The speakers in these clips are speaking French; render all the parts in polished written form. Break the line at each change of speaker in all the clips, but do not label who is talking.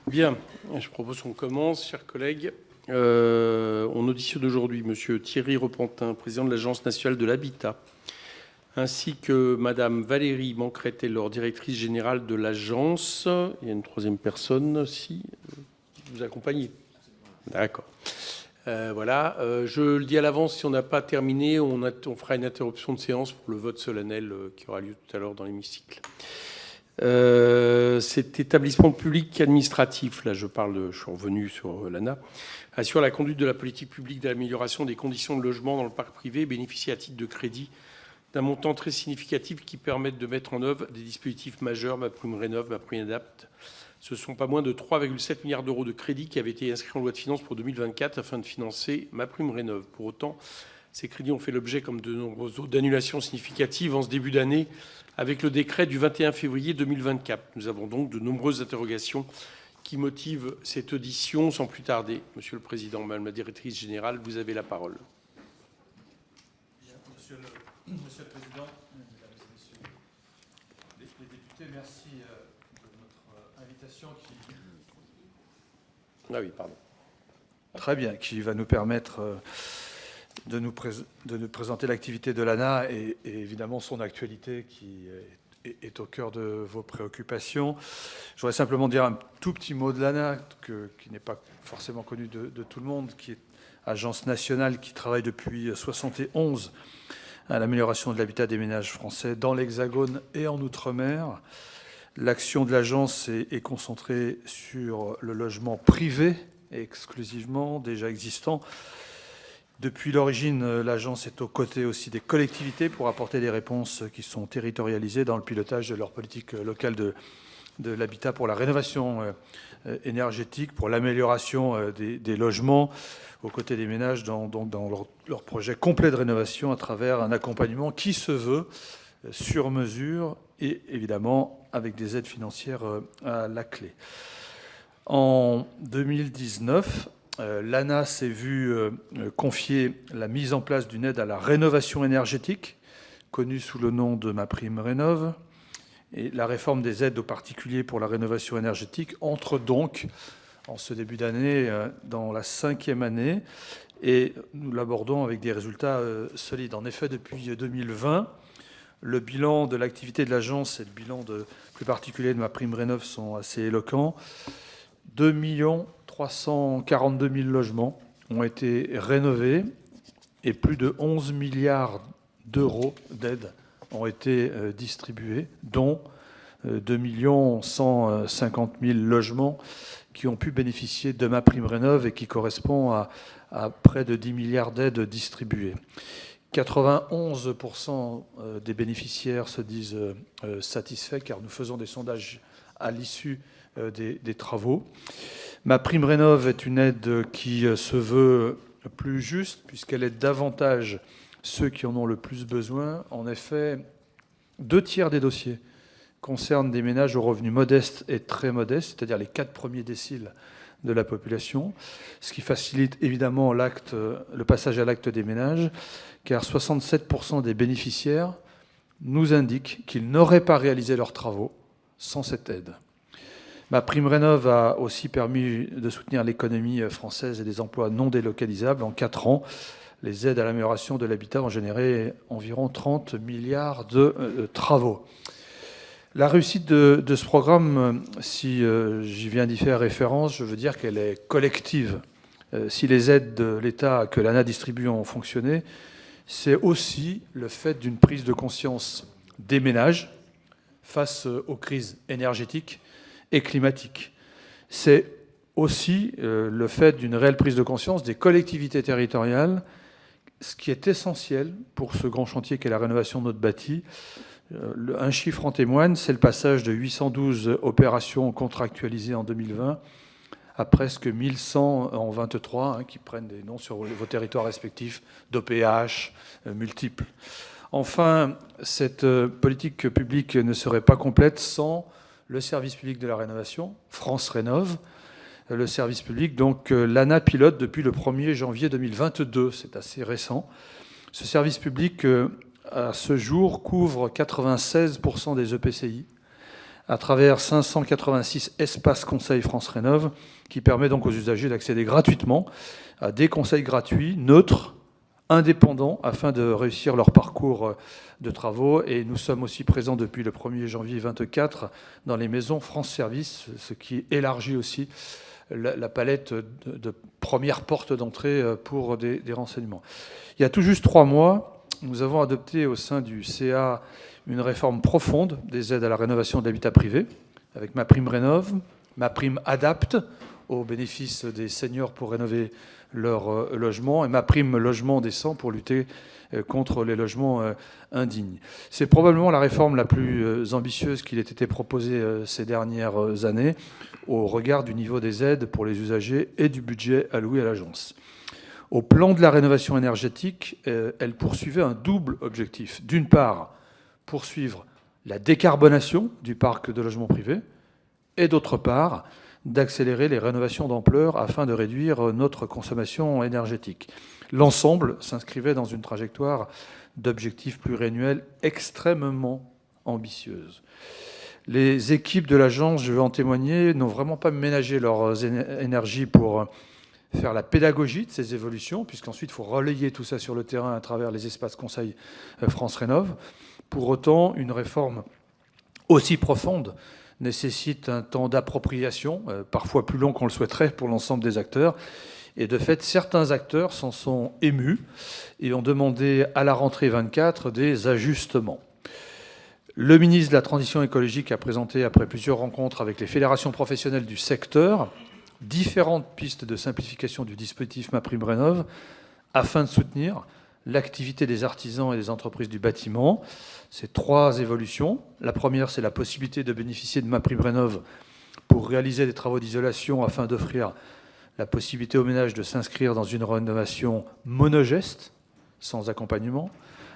Bien, je propose qu'on commence, chers collègues. On auditionne aujourd'hui Monsieur Thierry Repentin, président de l'Agence nationale de l'habitat, ainsi que Madame Valérie Mancret-Taylor, directrice générale de l'agence. Il y a une troisième personne, si vous accompagnez. D'accord. Voilà. Je le dis à l'avance, si on n'a pas terminé, on fera une interruption de séance pour le vote solennel qui aura lieu tout à l'heure dans l'hémicycle. Cet établissement public administratif, là je suis revenu sur l'ANA, assure la conduite de la politique publique d'amélioration des conditions de logement dans le parc privé et bénéficie à titre de crédit d'un montant très significatif qui permettent de mettre en œuvre des dispositifs majeurs, MaPrimeRénov', MaPrimeAdapt'. Ce sont pas moins de 3,7 milliards d'euros de crédits qui avaient été inscrits en loi de finances pour 2024 afin de financer MaPrimeRénov'. Pour autant, ces crédits ont fait l'objet, comme de nombreux autres, d'annulations significatives en ce début d'année avec le décret du 21 février 2024. Nous avons donc de nombreuses interrogations qui motivent cette audition. Sans plus tarder, Monsieur le Président, Madame la Directrice Générale, vous avez la parole.
Monsieur le Président, Mesdames et Messieurs les députés, merci de notre invitation
Ah oui, pardon.
Très bien, qui va nous permettre de nous présenter l'activité de l'ANA et évidemment son actualité qui est au cœur de vos préoccupations. Je voudrais simplement dire un tout petit mot de l'ANA, qui n'est pas forcément connu de tout le monde, qui est agence nationale qui travaille depuis 1971 à l'amélioration de l'habitat des ménages français dans l'Hexagone et en Outre-mer. L'action de l'agence est concentrée sur le logement privé exclusivement, déjà existant. Depuis l'origine, l'agence est aux côtés aussi des collectivités pour apporter des réponses qui sont territorialisées dans le pilotage de leur politique locale de l'habitat pour la rénovation énergétique, pour l'amélioration des logements, aux côtés des ménages dans leur projet complet de rénovation à travers un accompagnement qui se veut sur mesure et évidemment avec des aides financières à la clé. En 2019, l'ANA s'est vu confier la mise en place d'une aide à la rénovation énergétique, connue sous le nom de MaPrimeRénov'. Et la réforme des aides aux particuliers pour la rénovation énergétique entre donc, en ce début d'année, dans la 5e année. Et nous l'abordons avec des résultats solides. En effet, depuis 2020, le bilan de l'activité de l'agence et le bilan plus particulier de MaPrimeRénov' sont assez éloquents. 2 342 000 logements ont été rénovés et plus de 11 milliards d'euros d'aides ont été distribués, dont 2 150 000 logements qui ont pu bénéficier de MaPrimeRénov' et qui correspond à près de 10 milliards d'aides distribuées. 91% des bénéficiaires se disent satisfaits car nous faisons des sondages à l'issue des travaux. MaPrimeRénov' est une aide qui se veut plus juste puisqu'elle aide davantage ceux qui en ont le plus besoin. En effet, 2/3 des dossiers concernent des ménages aux revenus modestes et très modestes, c'est-à-dire les 4 premiers déciles de la population, ce qui facilite évidemment le passage à l'acte des ménages, car 67% des bénéficiaires nous indiquent qu'ils n'auraient pas réalisé leurs travaux sans cette aide. MaPrimeRénov' a aussi permis de soutenir l'économie française et des emplois non délocalisables. En 4 ans, les aides à l'amélioration de l'habitat ont généré environ 30 milliards de travaux. La réussite de ce programme, si j'y viens d'y faire référence, je veux dire qu'elle est collective. Si les aides de l'État que l'ANA distribue ont fonctionné, c'est aussi le fait d'une prise de conscience des ménages face aux crises énergétiques et climatique. C'est aussi le fait d'une réelle prise de conscience des collectivités territoriales, ce qui est essentiel pour ce grand chantier qu'est la rénovation de notre bâti. Un chiffre en témoigne, c'est le passage de 812 opérations contractualisées en 2020 à presque 1100 en 2023, qui prennent des noms sur vos territoires respectifs, d'OPH multiples. Enfin, cette politique publique ne serait pas complète sans le service public de la rénovation, France Rénov', le service public, donc l'ANA pilote depuis le 1er janvier 2022, c'est assez récent. Ce service public, à ce jour, couvre 96% des EPCI, à travers 586 espaces conseils France Rénov', qui permet donc aux usagers d'accéder gratuitement à des conseils gratuits, neutres, indépendants, afin de réussir leur parcours de travaux. Et nous sommes aussi présents depuis le 1er janvier 2024 dans les maisons France Service, ce qui élargit aussi la palette de premières portes d'entrée pour des renseignements. Il y a tout juste 3 mois, nous avons adopté au sein du CA une réforme profonde des aides à la rénovation de l'habitat privé, avec MaPrimeRénov', MaPrimeAdapt', au bénéfice des seniors pour rénover leur logement, et MaPrimeLogement décent pour lutter contre les logements indignes. C'est probablement la réforme la plus ambitieuse qu'il ait été proposée ces dernières années, au regard du niveau des aides pour les usagers et du budget alloué à l'agence. Au plan de la rénovation énergétique, elle poursuivait un double objectif. D'une part, poursuivre la décarbonation du parc de logements privés, et d'autre part, d'accélérer les rénovations d'ampleur afin de réduire notre consommation énergétique. L'ensemble s'inscrivait dans une trajectoire d'objectifs pluriannuels extrêmement ambitieuse. Les équipes de l'agence, je veux en témoigner, n'ont vraiment pas ménagé leurs énergies pour faire la pédagogie de ces évolutions, puisqu'ensuite il faut relayer tout ça sur le terrain à travers les espaces conseils France Rénov'. Pour autant, une réforme aussi profonde nécessite un temps d'appropriation, parfois plus long qu'on le souhaiterait pour l'ensemble des acteurs. Et de fait, certains acteurs s'en sont émus et ont demandé à la rentrée 24 des ajustements. Le ministre de la Transition écologique a présenté, après plusieurs rencontres avec les fédérations professionnelles du secteur, différentes pistes de simplification du dispositif MaPrimeRénov' afin de soutenir l'activité des artisans et des entreprises du bâtiment. C'est 3 évolutions. La première, c'est la possibilité de bénéficier de MaPrimeRénov' pour réaliser des travaux d'isolation afin d'offrir la possibilité aux ménages de s'inscrire dans une rénovation monogeste, sans accompagnement.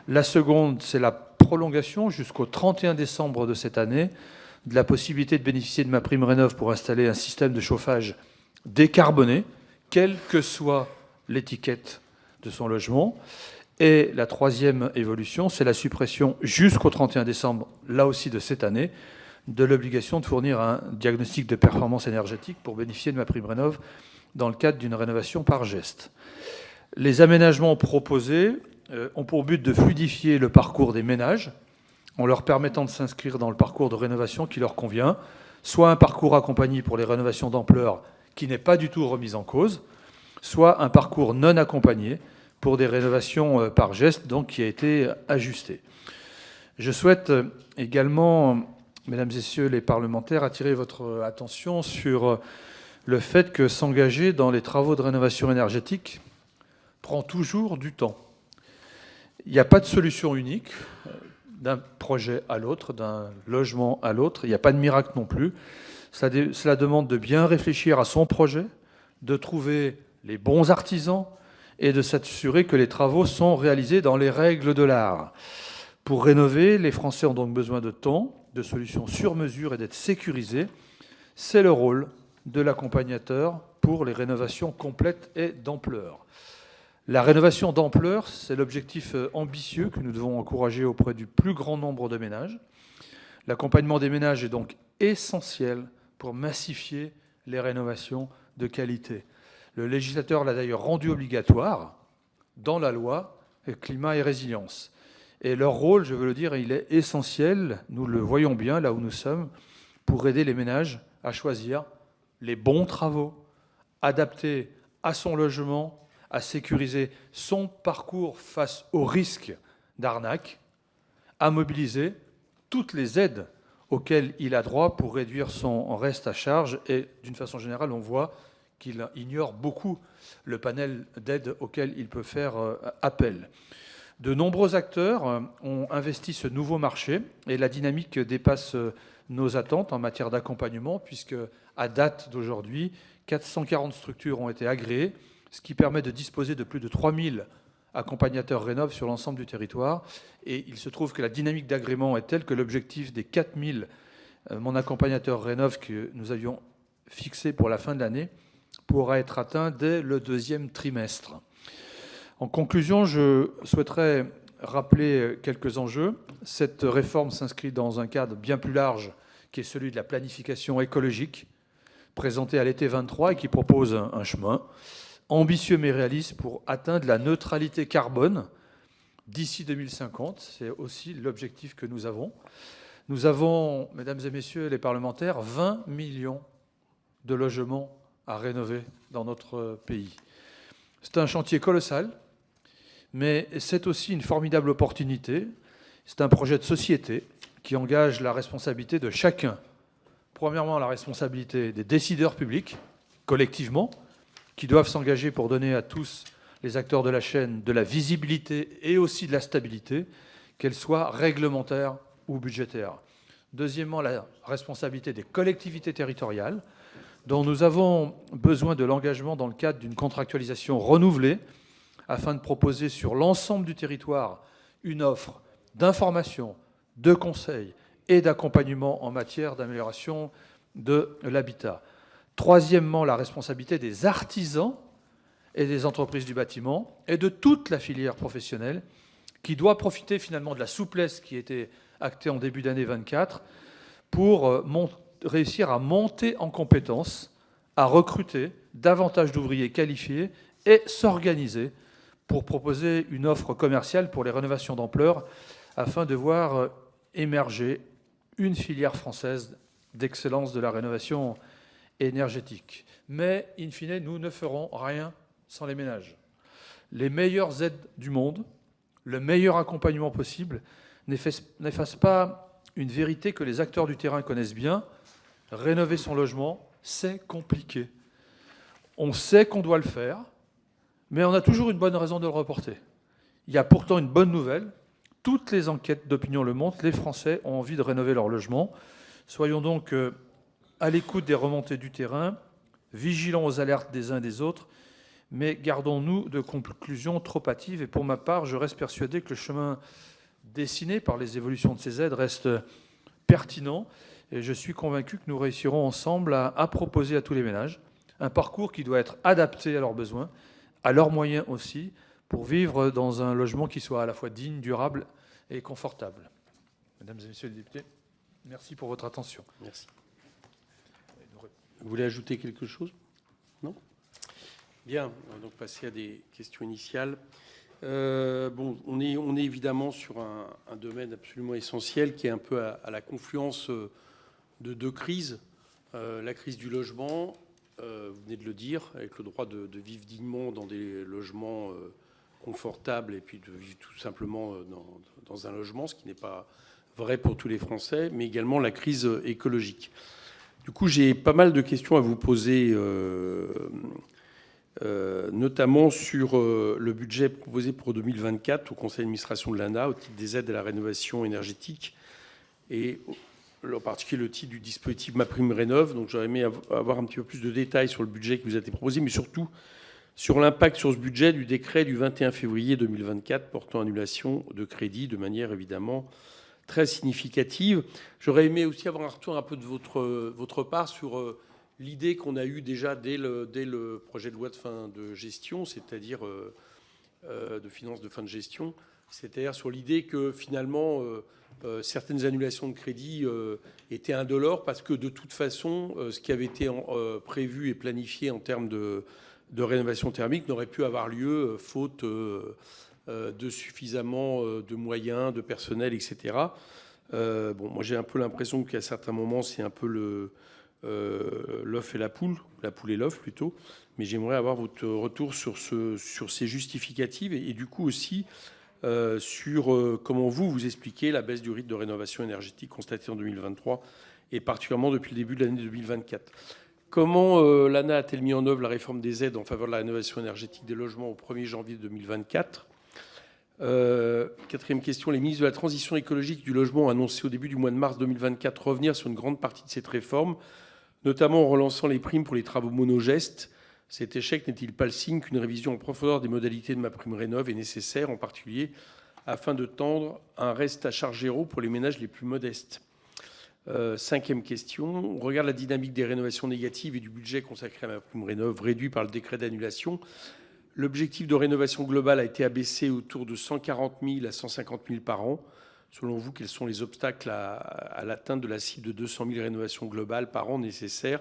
La seconde, c'est la prolongation jusqu'au 31 décembre de cette année de la possibilité de bénéficier de MaPrimeRénov' pour installer un système de chauffage décarboné, quelle que soit l'étiquette de son logement. Et la troisième évolution, c'est la suppression jusqu'au 31 décembre, là aussi de cette année, de l'obligation de fournir un diagnostic de performance énergétique pour bénéficier de MaPrimeRénov' dans le cadre d'une rénovation par geste. Les aménagements proposés ont pour but de fluidifier le parcours des ménages en leur permettant de s'inscrire dans le parcours de rénovation qui leur convient, soit un parcours accompagné pour les rénovations d'ampleur qui n'est pas du tout remis en cause, soit un parcours non accompagné pour des rénovations par geste, donc qui a été ajusté. Je souhaite également, mesdames et messieurs les parlementaires, attirer votre attention sur le fait que s'engager dans les travaux de rénovation énergétique prend toujours du temps. Il n'y a pas de solution unique d'un projet à l'autre, d'un logement à l'autre. Il n'y a pas de miracle non plus. Cela demande de bien réfléchir à son projet, de trouver les bons artisans et de s'assurer que les travaux sont réalisés dans les règles de l'art. Pour rénover, les Français ont donc besoin de temps, de solutions sur mesure et d'être sécurisés. C'est le rôle de l'accompagnateur pour les rénovations complètes et d'ampleur. La rénovation d'ampleur, c'est l'objectif ambitieux que nous devons encourager auprès du plus grand nombre de ménages. L'accompagnement des ménages est donc essentiel pour massifier les rénovations de qualité. Le législateur l'a d'ailleurs rendu obligatoire dans la loi Climat et Résilience. Et leur rôle, je veux le dire, il est essentiel, nous le voyons bien là où nous sommes, pour aider les ménages à choisir les bons travaux, adaptés à son logement, à sécuriser son parcours face au risque d'arnaque, à mobiliser toutes les aides auxquelles il a droit pour réduire son reste à charge. Et d'une façon générale, on voit qu'il ignore beaucoup le panel d'aides auxquelles il peut faire appel. De nombreux acteurs ont investi ce nouveau marché et la dynamique dépasse nos attentes en matière d'accompagnement, puisque à date d'aujourd'hui, 440 structures ont été agréées, ce qui permet de disposer de plus de 3000 accompagnateurs Rénov' sur l'ensemble du territoire. Et il se trouve que la dynamique d'agrément est telle que l'objectif des 4000 mon accompagnateur Rénov' que nous avions fixé pour la fin de l'année pourra être atteint dès le 2e trimestre. En conclusion, je souhaiterais rappeler quelques enjeux. Cette réforme s'inscrit dans un cadre bien plus large qui est celui de la planification écologique, présenté à l'été 23 et qui propose un chemin ambitieux mais réaliste pour atteindre la neutralité carbone d'ici 2050. C'est aussi l'objectif que nous avons. Nous avons, mesdames et messieurs les parlementaires, 20 millions de logements à rénover dans notre pays. C'est un chantier colossal, mais c'est aussi une formidable opportunité. C'est un projet de société qui engage la responsabilité de chacun. Premièrement, la responsabilité des décideurs publics, collectivement, qui doivent s'engager pour donner à tous les acteurs de la chaîne de la visibilité et aussi de la stabilité, qu'elle soit réglementaire ou budgétaire. Deuxièmement, la responsabilité des collectivités territoriales, dont nous avons besoin de l'engagement dans le cadre d'une contractualisation renouvelée, afin de proposer sur l'ensemble du territoire une offre d'information, de conseil et d'accompagnement en matière d'amélioration de l'habitat. Troisièmement, la responsabilité des artisans et des entreprises du bâtiment et de toute la filière professionnelle qui doit profiter finalement de la souplesse qui était actée en début d'année 24 pour réussir à monter en compétences, à recruter davantage d'ouvriers qualifiés et s'organiser pour proposer une offre commerciale pour les rénovations d'ampleur afin de voir émerger une filière française d'excellence de la rénovation énergétique. Mais, in fine, nous ne ferons rien sans les ménages. Les meilleures aides du monde, le meilleur accompagnement possible, n'effacent pas une vérité que les acteurs du terrain connaissent bien. Rénover son logement, c'est compliqué. On sait qu'on doit le faire, mais on a toujours une bonne raison de le reporter. Il y a pourtant une bonne nouvelle. Toutes les enquêtes d'opinion le montrent, les Français ont envie de rénover leur logement. Soyons donc à l'écoute des remontées du terrain, vigilants aux alertes des uns et des autres, mais gardons-nous de conclusions trop hâtives. Et pour ma part, je reste persuadé que le chemin dessiné par les évolutions de ces aides reste pertinent. Et je suis convaincu que nous réussirons ensemble à proposer à tous les ménages un parcours qui doit être adapté à leurs besoins, à leurs moyens aussi, pour vivre dans un logement qui soit à la fois digne, durable et confortable. Mesdames et messieurs les députés, merci pour votre attention.
Merci. Vous voulez ajouter quelque chose? Non? Bien, on va donc passer à des questions initiales. On est évidemment sur un domaine absolument essentiel qui est un peu à la confluence de deux crises. La crise du logement, vous venez de le dire, avec le droit de vivre dignement dans des logements confortables et puis de vivre tout simplement dans un logement, ce qui n'est pas vrai pour tous les Français, mais également la crise écologique. Du coup, j'ai pas mal de questions à vous poser, notamment sur le budget proposé pour 2024 au conseil d'administration de l'ANA au titre des aides à la rénovation énergétique et en particulier le titre du dispositif MaPrimeRénov'. Donc j'aurais aimé avoir un petit peu plus de détails sur le budget qui vous a été proposé, mais surtout sur l'impact sur ce budget du décret du 21 février 2024 portant annulation de crédit de manière évidemment très significative. J'aurais aimé aussi avoir un retour un peu de votre part sur l'idée qu'on a eue déjà dès le projet de loi de fin de gestion, c'est-à-dire de finances de fin de gestion, c'est-à-dire sur l'idée que finalement certaines annulations de crédit étaient indolores parce que de toute façon, ce qui avait été prévu et planifié en termes de rénovation thermique n'aurait pu avoir lieu faute de suffisamment de moyens, de personnel, etc. Moi j'ai un peu l'impression qu'à certains moments c'est un peu l'œuf et la poule et l'œuf plutôt, mais j'aimerais avoir votre retour sur ces justificatives et du coup aussi sur comment vous expliquez la baisse du rythme de rénovation énergétique constatée en 2023 et particulièrement depuis le début de l'année 2024. Comment l'ANA a-t-elle mis en œuvre la réforme des aides en faveur de la rénovation énergétique des logements au 1er janvier 2024 ? Quatrième question, les ministres de la Transition écologique du logement ont annoncé au début du mois de mars 2024 revenir sur une grande partie de cette réforme, notamment en relançant les primes pour les travaux monogestes. Cet échec n'est-il pas le signe qu'une révision en profondeur des modalités de MaPrimeRénov' est nécessaire, en particulier afin de tendre un reste à charge zéro pour les ménages les plus modestes? Cinquième question, on regarde la dynamique des rénovations négatives et du budget consacré à MaPrimeRénov' réduit par le décret d'annulation. L'objectif de rénovation globale a été abaissé autour de 140 000 à 150 000 par an, Selon vous, quels sont les obstacles à l'atteinte de la cible de 200 000 rénovations globales par an nécessaires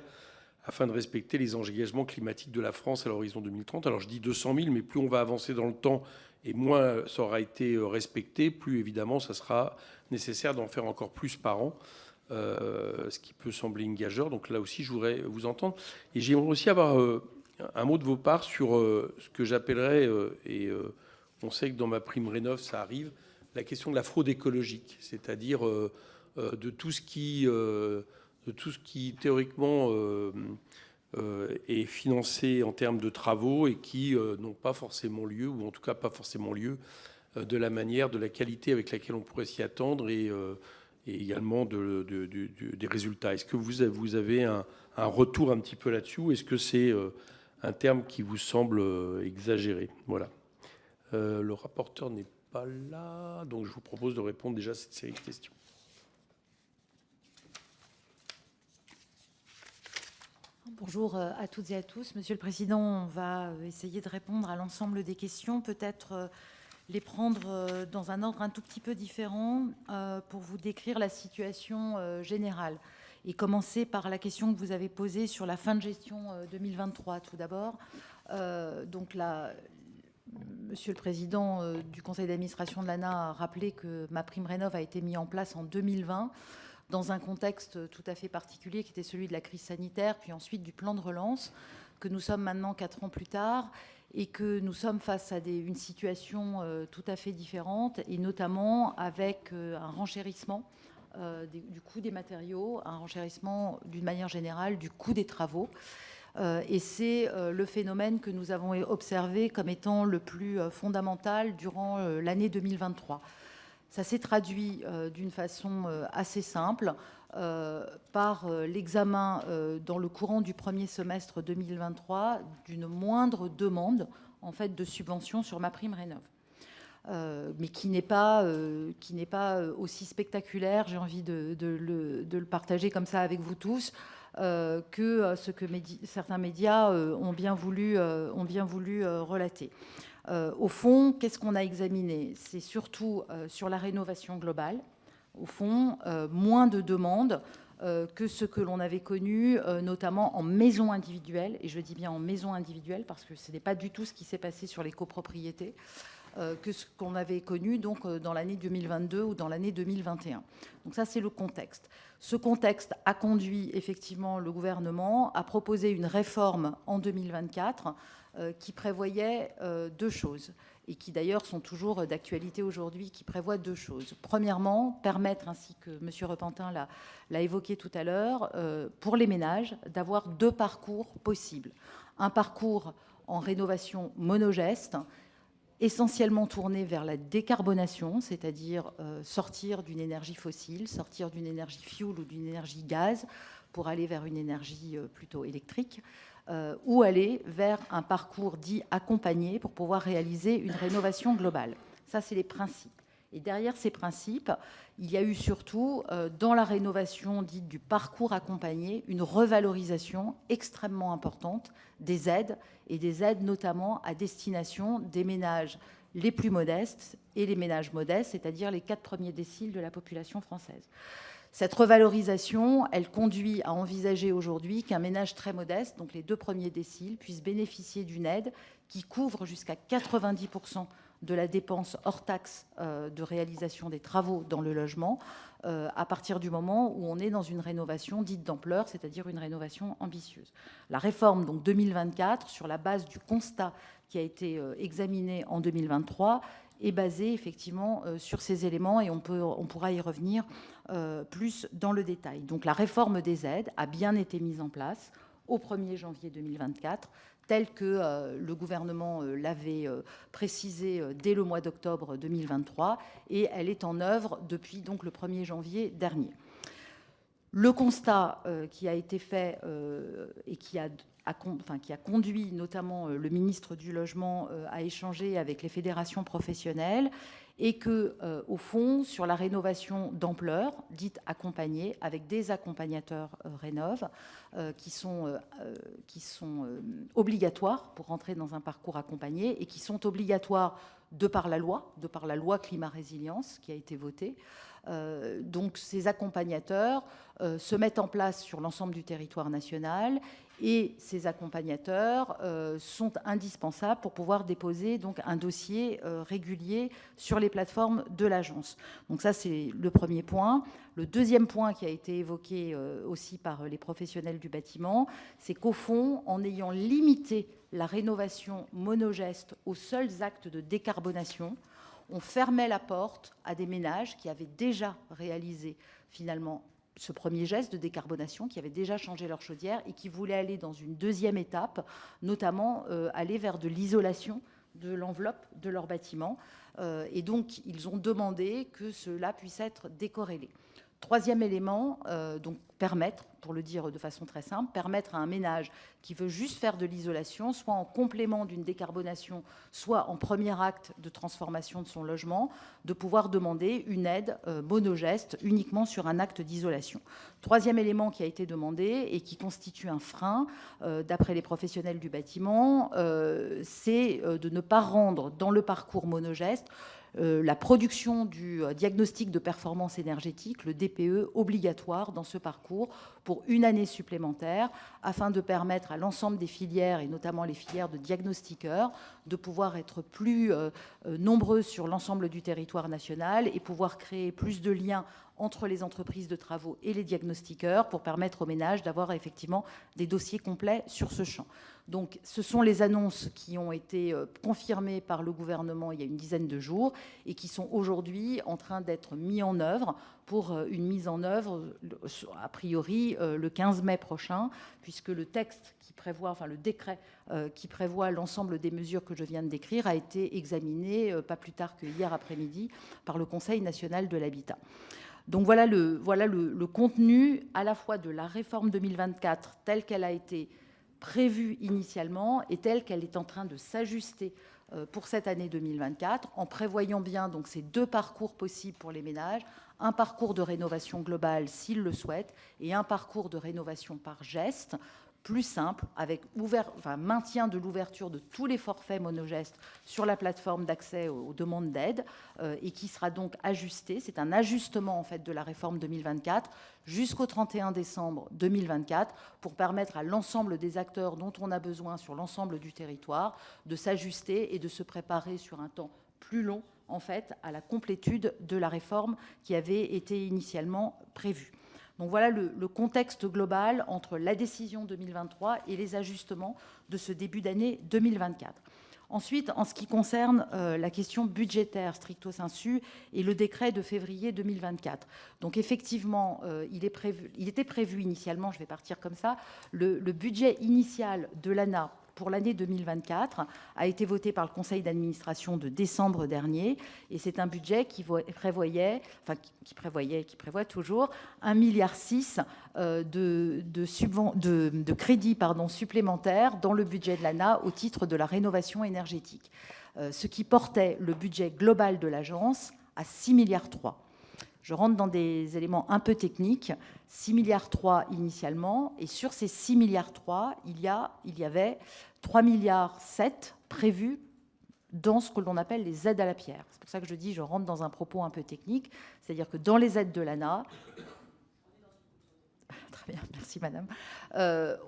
afin de respecter les engagements climatiques de la France à l'horizon 2030 ? Alors je dis 200 000, mais plus on va avancer dans le temps et moins ça aura été respecté, plus évidemment ça sera nécessaire d'en faire encore plus par an, ce qui peut sembler une gageure. Donc là aussi, je voudrais vous entendre. Et j'aimerais aussi avoir un mot de vos parts sur ce que j'appellerais, on sait que dans ma prime Rénov', ça arrive, la question de la fraude écologique, c'est-à-dire de tout ce qui théoriquement est financé en termes de travaux et qui n'ont pas forcément lieu, ou en tout cas pas forcément lieu, de la manière, de la qualité avec laquelle on pourrait s'y attendre et également des résultats. Est-ce que vous avez un retour un petit peu là-dessus? Est-ce que c'est un terme qui vous semble exagéré? Voilà. Le rapporteur n'est pas là, donc je vous propose de répondre déjà à cette série de questions.
Bonjour à toutes et à tous. Monsieur le Président, on va essayer de répondre à l'ensemble des questions, peut-être les prendre dans un ordre un tout petit peu différent pour vous décrire la situation générale. Et commencer par la question que vous avez posée sur la fin de gestion 2023, tout d'abord. Donc là, Monsieur le Président du Conseil d'administration de l'ANA a rappelé que MaPrimeRénov' a été mis en place en 2020 dans un contexte tout à fait particulier qui était celui de la crise sanitaire, puis ensuite du plan de relance, que nous sommes maintenant 4 ans plus tard et que nous sommes face à une situation tout à fait différente, et notamment avec un renchérissement du coût des matériaux, un renchérissement d'une manière générale du coût des travaux. Et c'est le phénomène que nous avons observé comme étant le plus fondamental durant l'année 2023. Ça s'est traduit d'une façon assez simple par l'examen dans le courant du premier semestre 2023 d'une moindre demande en fait de subventions sur MaPrimeRénov'. Mais qui n'est pas aussi spectaculaire, j'ai envie de le partager comme ça avec vous tous, que ce que certains médias ont bien voulu relater. Au fond, qu'est-ce qu'on a examiné? C'est surtout sur la rénovation globale. Au fond, moins de demandes que ce que l'on avait connu, notamment en maison individuelle. Et je dis bien en maison individuelle parce que ce n'est pas du tout ce qui s'est passé sur les copropriétés, que ce qu'on avait connu donc, dans l'année 2022 ou dans l'année 2021. Donc ça, c'est le contexte. Ce contexte a conduit effectivement le gouvernement à proposer une réforme en 2024 qui prévoyait deux choses, et qui d'ailleurs sont toujours d'actualité aujourd'hui, qui prévoit deux choses. Premièrement, permettre, ainsi que M. Repentin l'a évoqué tout à l'heure, pour les ménages, d'avoir deux parcours possibles. Un parcours en rénovation monogeste, essentiellement tourné vers la décarbonation, c'est-à-dire sortir d'une énergie fossile, sortir d'une énergie fuel ou d'une énergie gaz, pour aller vers une énergie plutôt électrique, ou aller vers un parcours dit accompagné pour pouvoir réaliser une rénovation globale. Ça, c'est les principes. Et derrière ces principes, il y a eu surtout, dans la rénovation dite du parcours accompagné, une revalorisation extrêmement importante des aides, et des aides notamment à destination des ménages les plus modestes et les ménages modestes, c'est-à-dire les 4 premiers déciles de la population française. Cette revalorisation, elle conduit à envisager aujourd'hui qu'un ménage très modeste, donc les 2 premiers déciles, puisse bénéficier d'une aide qui couvre jusqu'à 90% de la dépense hors taxe de réalisation des travaux dans le logement à partir du moment où on est dans une rénovation dite d'ampleur, c'est-à-dire une rénovation ambitieuse. La réforme donc 2024, sur la base du constat qui a été examiné en 2023, est basée effectivement sur ces éléments, et on pourra y revenir plus dans le détail. Donc la réforme des aides a bien été mise en place au 1er janvier 2024, tel que le gouvernement l'avait précisé dès le mois d'octobre 2023, et elle est en œuvre depuis donc le 1er janvier dernier. Le constat qui a été fait et qui a conduit notamment le ministre du Logement à échanger avec les fédérations professionnelles, et que, au fond, sur la rénovation d'ampleur, dite accompagnée, avec des accompagnateurs Rénov', qui sont obligatoires pour rentrer dans un parcours accompagné, et qui sont obligatoires de par la loi climat-résilience qui a été votée, Donc ces accompagnateurs se mettent en place sur l'ensemble du territoire national et ces accompagnateurs sont indispensables pour pouvoir déposer donc un dossier régulier sur les plateformes de l'agence. Donc ça, c'est le premier point. Le deuxième point qui a été évoqué aussi par les professionnels du bâtiment, c'est qu'au fond, en ayant limité la rénovation monogeste aux seuls actes de décarbonation, on fermait la porte à des ménages qui avaient déjà réalisé finalement ce premier geste de décarbonation, qui avaient déjà changé leur chaudière et qui voulaient aller dans une deuxième étape, notamment aller vers de l'isolation de l'enveloppe de leur bâtiment. Et donc, ils ont demandé que cela puisse être décorrélé. Troisième élément, donc permettre, pour le dire de façon très simple, permettre à un ménage qui veut juste faire de l'isolation, soit en complément d'une décarbonation, soit en premier acte de transformation de son logement, de pouvoir demander une aide monogeste uniquement sur un acte d'isolation. Troisième élément qui a été demandé et qui constitue un frein, d'après les professionnels du bâtiment, c'est de ne pas rendre dans le parcours monogeste la production du diagnostic de performance énergétique, le DPE, obligatoire dans ce parcours pour une année supplémentaire, afin de permettre à l'ensemble des filières, et notamment les filières de diagnostiqueurs, de pouvoir être plus nombreux sur l'ensemble du territoire national et pouvoir créer plus de liens entre les entreprises de travaux et les diagnostiqueurs pour permettre aux ménages d'avoir effectivement des dossiers complets sur ce champ. Donc, ce sont les annonces qui ont été confirmées par le gouvernement il y a une dizaine de jours et qui sont aujourd'hui en train d'être mis en œuvre pour une mise en œuvre, a priori, le 15 mai prochain, puisque le texte qui prévoit, enfin le décret qui prévoit l'ensemble des mesures que je viens de décrire a été examiné pas plus tard que hier après-midi par le Conseil national de l'habitat. Donc voilà le contenu à la fois de la réforme 2024 telle qu'elle a été prévue initialement et telle qu'elle est en train de s'ajuster pour cette année 2024, en prévoyant bien donc ces deux parcours possibles pour les ménages, un parcours de rénovation globale s'ils le souhaitent et un parcours de rénovation par geste, plus simple, avec maintien de l'ouverture de tous les forfaits monogestes sur la plateforme d'accès aux demandes d'aide et qui sera donc ajusté. C'est un ajustement en fait de la réforme 2024 jusqu'au 31 décembre 2024 pour permettre à l'ensemble des acteurs dont on a besoin sur l'ensemble du territoire de s'ajuster et de se préparer sur un temps plus long en fait à la complétude de la réforme qui avait été initialement prévue. Donc voilà le contexte global entre la décision 2023 et les ajustements de ce début d'année 2024. Ensuite, en ce qui concerne la question budgétaire stricto sensu et le décret de février 2024. Donc effectivement, il était prévu initialement, je vais partir comme ça, le budget initial de l'ANA pour l'année 2024 a été voté par le conseil d'administration de décembre dernier et c'est un budget qui prévoit toujours 1,6 milliard de crédits supplémentaires dans le budget de l'ANA au titre de la rénovation énergétique, ce qui portait le budget global de l'agence à 6,3 milliards. Je rentre dans des éléments un peu techniques. 6,3 milliards initialement, et sur ces 6,3 milliards, il y avait 3,7 milliards prévus dans ce que l'on appelle les aides à la pierre. C'est pour ça que je dis je rentre dans un propos un peu technique, c'est-à-dire que dans les aides de l'ANA, très bien, merci madame,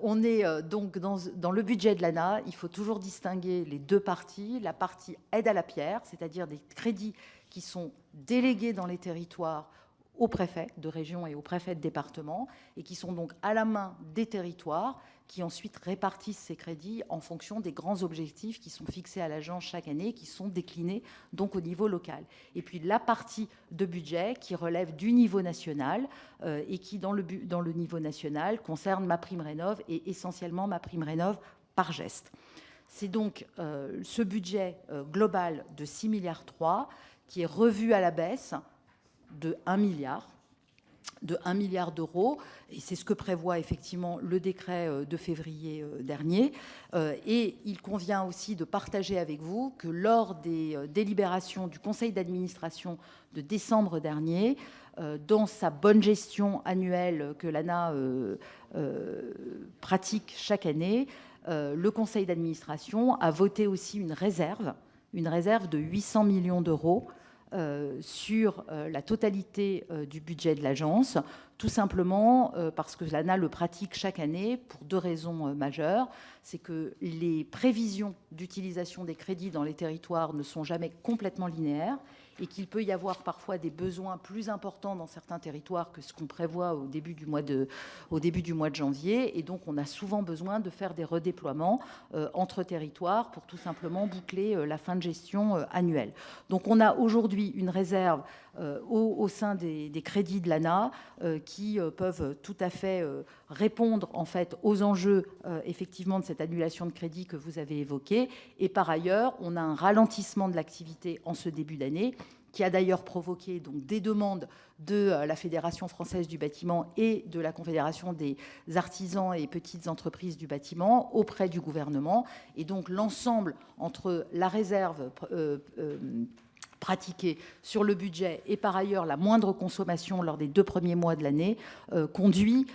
on est donc dans le budget de l'ANA, il faut toujours distinguer les deux parties, la partie aide à la pierre, c'est-à-dire des crédits qui sont délégués dans les territoires aux préfets de région et aux préfets de département et qui sont donc à la main des territoires qui ensuite répartissent ces crédits en fonction des grands objectifs qui sont fixés à l'agence chaque année, qui sont déclinés donc au niveau local. Et puis la partie de budget qui relève du niveau national et qui dans le niveau national concerne MaPrimeRénov' et essentiellement MaPrimeRénov' par geste. C'est donc ce budget global de 6,3 milliards qui est revu à la baisse de 1 milliard d'euros, et c'est ce que prévoit effectivement le décret de février dernier. Et il convient aussi de partager avec vous que lors des délibérations du conseil d'administration de décembre dernier, dans sa bonne gestion annuelle que l'ANA pratique chaque année, le conseil d'administration a voté aussi une réserve de 800 millions d'euros sur la totalité du budget de l'agence, tout simplement parce que l'ANA le pratique chaque année pour 2 raisons majeures. C'est que les prévisions d'utilisation des crédits dans les territoires ne sont jamais complètement linéaires et qu'il peut y avoir parfois des besoins plus importants dans certains territoires que ce qu'on prévoit au début du mois de janvier. Et donc, on a souvent besoin de faire des redéploiements entre territoires pour tout simplement boucler la fin de gestion annuelle. Donc, on a aujourd'hui une réserve au sein des crédits de l'ANA qui peuvent tout à fait répondre en fait aux enjeux effectivement de cette annulation de crédit que vous avez évoquée. Et par ailleurs, on a un ralentissement de l'activité en ce début d'année qui a d'ailleurs provoqué donc des demandes de la Fédération française du bâtiment et de la Confédération des artisans et petites entreprises du bâtiment auprès du gouvernement. Et donc l'ensemble entre la réserve pratiquée sur le budget et par ailleurs la moindre consommation lors des 2 premiers mois de l'année conduit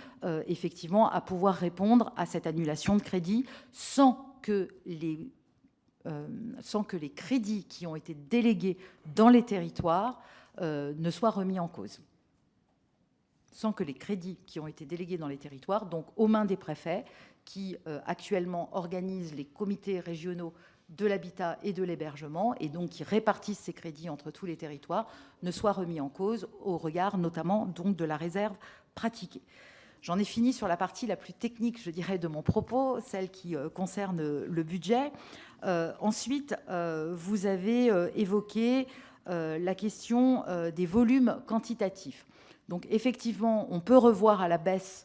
effectivement à pouvoir répondre à cette annulation de crédit sans que les crédits qui ont été délégués dans les territoires ne soient remis en cause. Sans que les crédits qui ont été délégués dans les territoires, donc aux mains des préfets, qui actuellement organisent les comités régionaux de l'habitat et de l'hébergement, et donc qui répartissent ces crédits entre tous les territoires, ne soient remis en cause au regard notamment donc de la réserve pratiquée. J'en ai fini sur la partie la plus technique, je dirais, de mon propos, celle qui concerne le budget. Ensuite, vous avez évoqué la question des volumes quantitatifs. Donc, effectivement, on peut revoir à la baisse,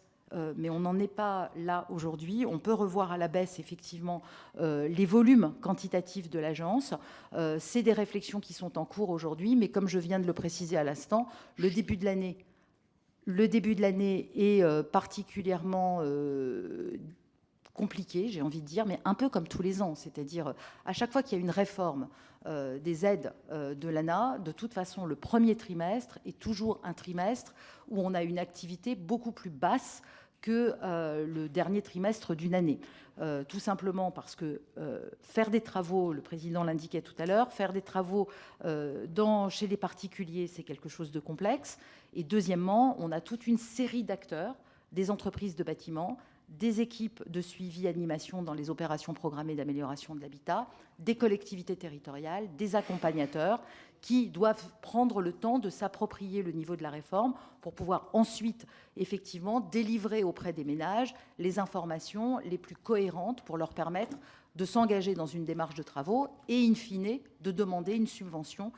mais on n'en est pas là aujourd'hui. On peut revoir à la baisse, effectivement, les volumes quantitatifs de l'agence. C'est des réflexions qui sont en cours aujourd'hui, mais comme je viens de le préciser à l'instant, le début de l'année est particulièrement compliqué, j'ai envie de dire, mais un peu comme tous les ans. C'est-à-dire, à chaque fois qu'il y a une réforme des aides de l'ANA, de toute façon, le premier trimestre est toujours un trimestre où on a une activité beaucoup plus basse que le dernier trimestre d'une année. Tout simplement parce que faire des travaux, le président l'indiquait tout à l'heure, faire des travaux chez les particuliers, c'est quelque chose de complexe. Et deuxièmement, on a toute une série d'acteurs, des entreprises de bâtiments, des équipes de suivi animation dans les opérations programmées d'amélioration de l'habitat, des collectivités territoriales, des accompagnateurs qui doivent prendre le temps de s'approprier le niveau de la réforme pour pouvoir ensuite effectivement délivrer auprès des ménages les informations les plus cohérentes pour leur permettre de s'engager dans une démarche de travaux et, in fine, de demander une subvention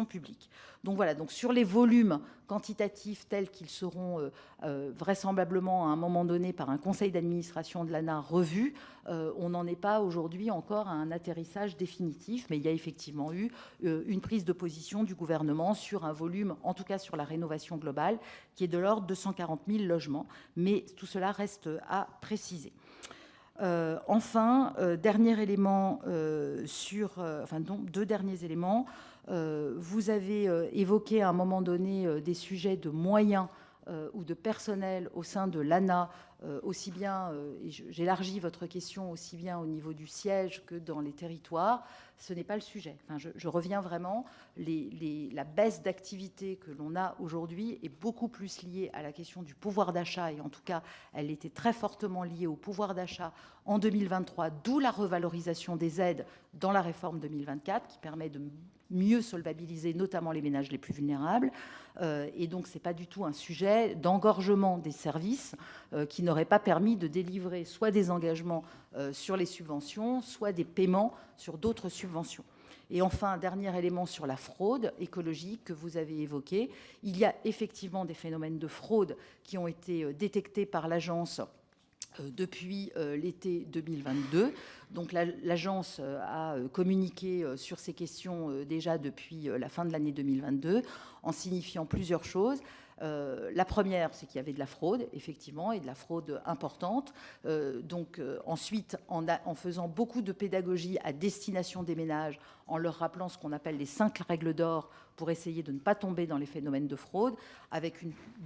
publique. Donc voilà, donc sur les volumes quantitatifs tels qu'ils seront vraisemblablement à un moment donné par un conseil d'administration de l'ANA revu, on n'en est pas aujourd'hui encore à un atterrissage définitif, mais il y a effectivement eu une prise de position du gouvernement sur un volume, en tout cas sur la rénovation globale, qui est de l'ordre de 140 000 logements, mais tout cela reste à préciser. Enfin, dernier élément deux derniers éléments. Vous avez évoqué à un moment donné des sujets de moyens ou de personnel au sein de l'ANA, aussi bien, et j'élargis votre question, aussi bien au niveau du siège que dans les territoires. Ce n'est pas le sujet. Enfin, je reviens vraiment. La baisse d'activité que l'on a aujourd'hui est beaucoup plus liée à la question du pouvoir d'achat, et en tout cas, elle était très fortement liée au pouvoir d'achat en 2023, d'où la revalorisation des aides dans la réforme 2024, qui permet de mieux solvabiliser notamment les ménages les plus vulnérables. Et donc, ce n'est pas du tout un sujet d'engorgement des services qui n'aurait pas permis de délivrer soit des engagements sur les subventions, soit des paiements sur d'autres subventions. Et enfin, dernier élément sur la fraude écologique que vous avez évoqué. Il y a effectivement des phénomènes de fraude qui ont été détectés par l'agence depuis l'été 2022. Donc l'agence a communiqué sur ces questions déjà depuis la fin de l'année 2022 en signifiant plusieurs choses. La première, c'est qu'il y avait de la fraude, effectivement, et de la fraude importante. Ensuite, en faisant beaucoup de pédagogie à destination des ménages, en leur rappelant ce qu'on appelle les 5 règles d'or pour essayer de ne pas tomber dans les phénomènes de fraude, avec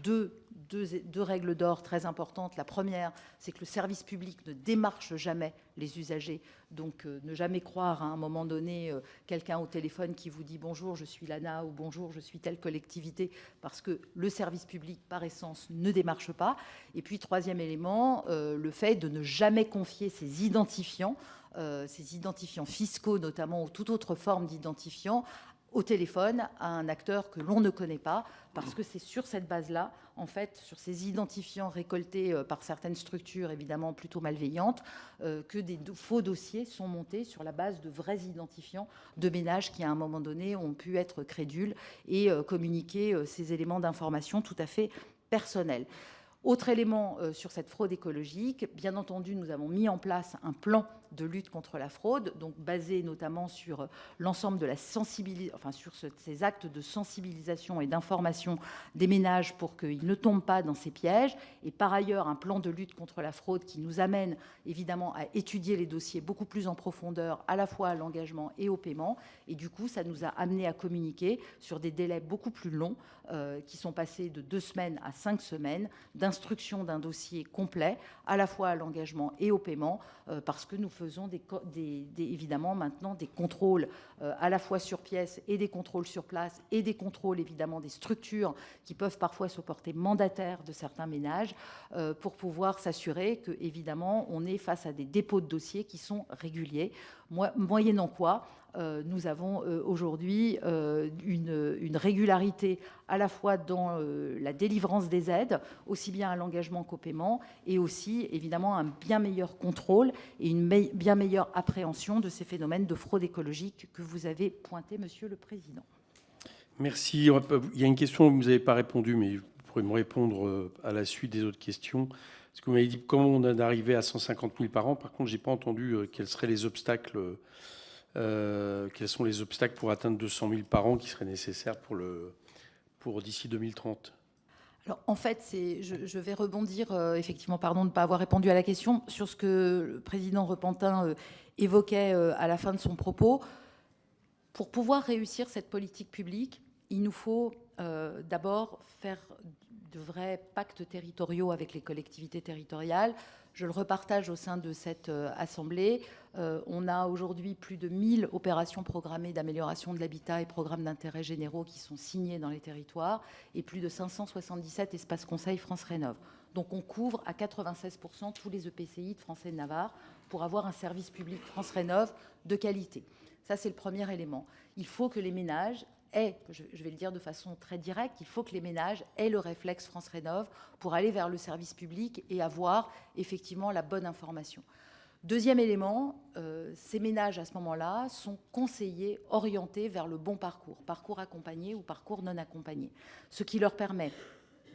deux deux règles d'or très importantes. La première, c'est que le service public ne démarche jamais les usagers. Donc, ne jamais croire à un moment donné quelqu'un au téléphone qui vous dit « Bonjour, je suis l'ANA » ou « Bonjour, je suis telle collectivité », parce que le service public, par essence, ne démarche pas. Et puis, troisième élément, le fait de ne jamais confier ces identifiants fiscaux notamment, ou toute autre forme d'identifiant, au téléphone à un acteur que l'on ne connaît pas, parce que c'est sur cette base-là, en fait, sur ces identifiants récoltés par certaines structures évidemment plutôt malveillantes, que des faux dossiers sont montés sur la base de vrais identifiants de ménages qui, à un moment donné, ont pu être crédules et communiquer ces éléments d'information tout à fait personnels. Autre élément sur cette fraude écologique, bien entendu, nous avons mis en place un plan de lutte contre la fraude, donc basé notamment sur l'ensemble de la sensibilisation, enfin sur ces actes de sensibilisation et d'information des ménages pour qu'ils ne tombent pas dans ces pièges. Et par ailleurs, un plan de lutte contre la fraude qui nous amène évidemment à étudier les dossiers beaucoup plus en profondeur, à la fois à l'engagement et au paiement. Et du coup, ça nous a amené à communiquer sur des délais beaucoup plus longs, qui sont passés de 2 semaines à 5 semaines d'instruction d'un dossier complet, à la fois à l'engagement et au paiement, parce que nous faisons évidemment maintenant des contrôles à la fois sur pièce et des contrôles sur place et des contrôles évidemment des structures qui peuvent parfois se porter mandataires de certains ménages pour pouvoir s'assurer que évidemment on est face à des dépôts de dossiers qui sont réguliers, moyennant quoi nous avons aujourd'hui une régularité à la fois dans la délivrance des aides, aussi bien à l'engagement qu'au paiement, et aussi évidemment un bien meilleur contrôle et une bien meilleure appréhension de ces phénomènes de fraude écologique que vous avez pointé, Monsieur le Président.
Merci. Il y a une question que vous n'avez pas répondu, mais vous pourrez me répondre à la suite des autres questions. Parce que vous m'avez dit comment on en arrivait à 150 000 par an. Par contre, je n'ai pas entendu quels seraient les obstacles. Quels sont les obstacles pour atteindre 200 000 par an qui seraient nécessaires pour d'ici 2030 ?
Alors, en fait, je vais rebondir, effectivement, pardon de ne pas avoir répondu à la question, sur ce que le président Repentin évoquait à la fin de son propos. Pour pouvoir réussir cette politique publique, il nous faut d'abord faire de vrais pactes territoriaux avec les collectivités territoriales. Je le repartage au sein de cette Assemblée. On a aujourd'hui plus de 1000 opérations programmées d'amélioration de l'habitat et programmes d'intérêt généraux qui sont signés dans les territoires et plus de 577 espaces conseils France Rénov'. Donc on couvre à 96% tous les EPCI de France et de Navarre pour avoir un service public France Rénov' de qualité. Ça, c'est le premier élément. Il faut que les ménages je vais le dire de façon très directe, il faut que les ménages aient le réflexe France Rénov' pour aller vers le service public et avoir effectivement la bonne information. Deuxième élément, ces ménages à ce moment-là sont conseillés, orientés vers le bon parcours accompagné ou parcours non accompagné, ce qui leur permet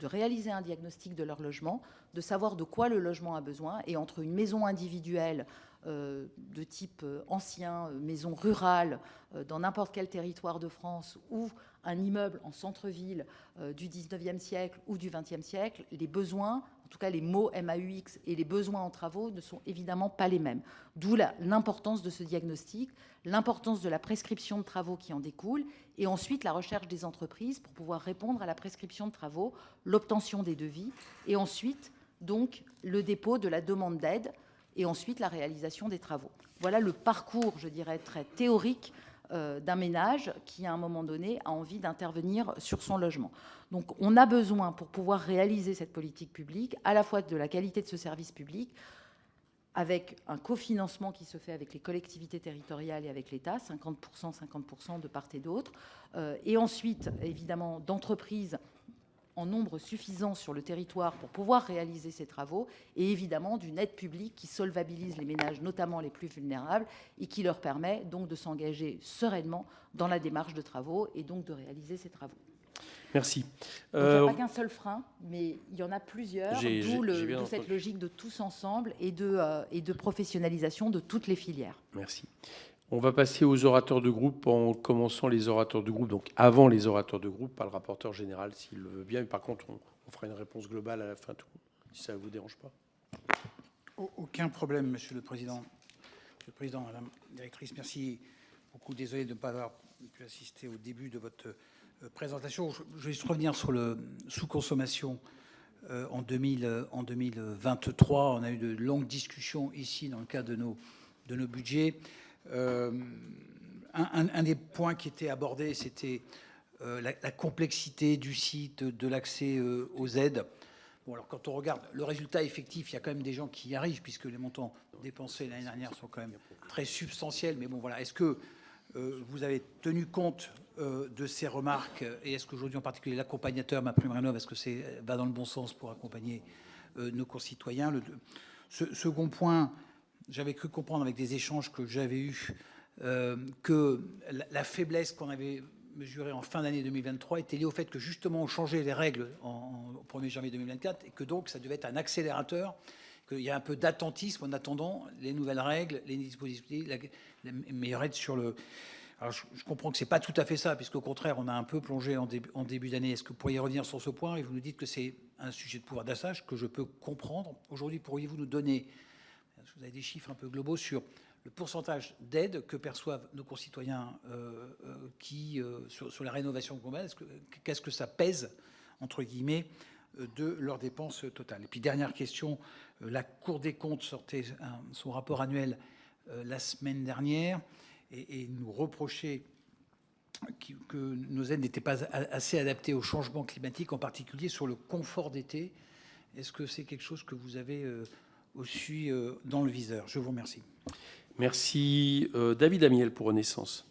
de réaliser un diagnostic de leur logement, de savoir de quoi le logement a besoin, et entre une maison individuelle de type ancien, maison rurale, dans n'importe quel territoire de France, ou un immeuble en centre-ville du 19e siècle ou du 20e siècle, les besoins, en tout cas les mots MAUX et les besoins en travaux ne sont évidemment pas les mêmes. D'où l'importance de ce diagnostic, l'importance de la prescription de travaux qui en découle, et ensuite la recherche des entreprises pour pouvoir répondre à la prescription de travaux, l'obtention des devis, et ensuite donc le dépôt de la demande d'aide, et ensuite la réalisation des travaux. Voilà le parcours, je dirais, très théorique d'un ménage qui, à un moment donné, a envie d'intervenir sur son logement. Donc on a besoin, pour pouvoir réaliser cette politique publique, à la fois de la qualité de ce service public, avec un cofinancement qui se fait avec les collectivités territoriales et avec l'État, 50% de part et d'autre, et ensuite, évidemment, d'entreprises en nombre suffisant sur le territoire pour pouvoir réaliser ces travaux, et évidemment d'une aide publique qui solvabilise les ménages, notamment les plus vulnérables, et qui leur permet donc de s'engager sereinement dans la démarche de travaux et donc de réaliser ces travaux.
Merci.
Donc, il n'y a pas qu'un seul frein, mais il y en a plusieurs, d'où cette logique de tous ensemble et de professionnalisation de toutes les filières.
Merci. On va passer aux orateurs de groupe en commençant les orateurs de groupe, donc avant les orateurs de groupe, pas le rapporteur général s'il le veut bien. Par contre, on fera une réponse globale à la fin, si ça ne vous dérange pas.
Aucun problème, Monsieur le Président. Monsieur le Président, Madame la Directrice, merci beaucoup. Désolé de ne pas avoir pu assister au début de votre présentation. Je vais juste revenir sur le sous-consommation en 2023. On a eu de longues discussions ici dans le cadre de nos budgets. Un des points qui était abordé, c'était la complexité du site, de l'accès aux aides. Bon, alors quand on regarde le résultat effectif, il y a quand même des gens qui y arrivent, puisque les montants dépensés l'année dernière sont quand même très substantiels. Mais bon, voilà. Est-ce que vous avez tenu compte de ces remarques, et est-ce qu'aujourd'hui en particulier l'accompagnateur MaPrimeRénov', est-ce que va dans le bon sens pour accompagner nos concitoyens? Second point, j'avais cru comprendre avec des échanges que j'avais eus que la faiblesse qu'on avait mesurée en fin d'année 2023 était liée au fait que justement on changeait les règles au 1er janvier 2024 et que donc ça devait être un accélérateur, qu'il y a un peu d'attentisme en attendant les nouvelles règles, les dispositifs, les meilleures aides sur le... Alors je comprends que ce n'est pas tout à fait ça, puisqu'au contraire on a un peu plongé en début d'année. Est-ce que vous pourriez revenir sur ce point? Et vous nous dites que c'est un sujet de pouvoir d'achat que je peux comprendre. Aujourd'hui, pourriez-vous nous donner, vous avez des chiffres un peu globaux sur le pourcentage d'aides que perçoivent nos concitoyens sur la rénovation globale? Qu'est-ce que ça pèse, entre guillemets, de leurs dépenses totales? Et puis dernière question, la Cour des comptes sortait son rapport annuel la semaine dernière et nous reprochait que nos aides n'étaient pas assez adaptées au changement climatique, en particulier sur le confort d'été. Est-ce que c'est quelque chose que vous avez aussi dans le viseur? Je vous remercie.
Merci. David Amiel pour Renaissance.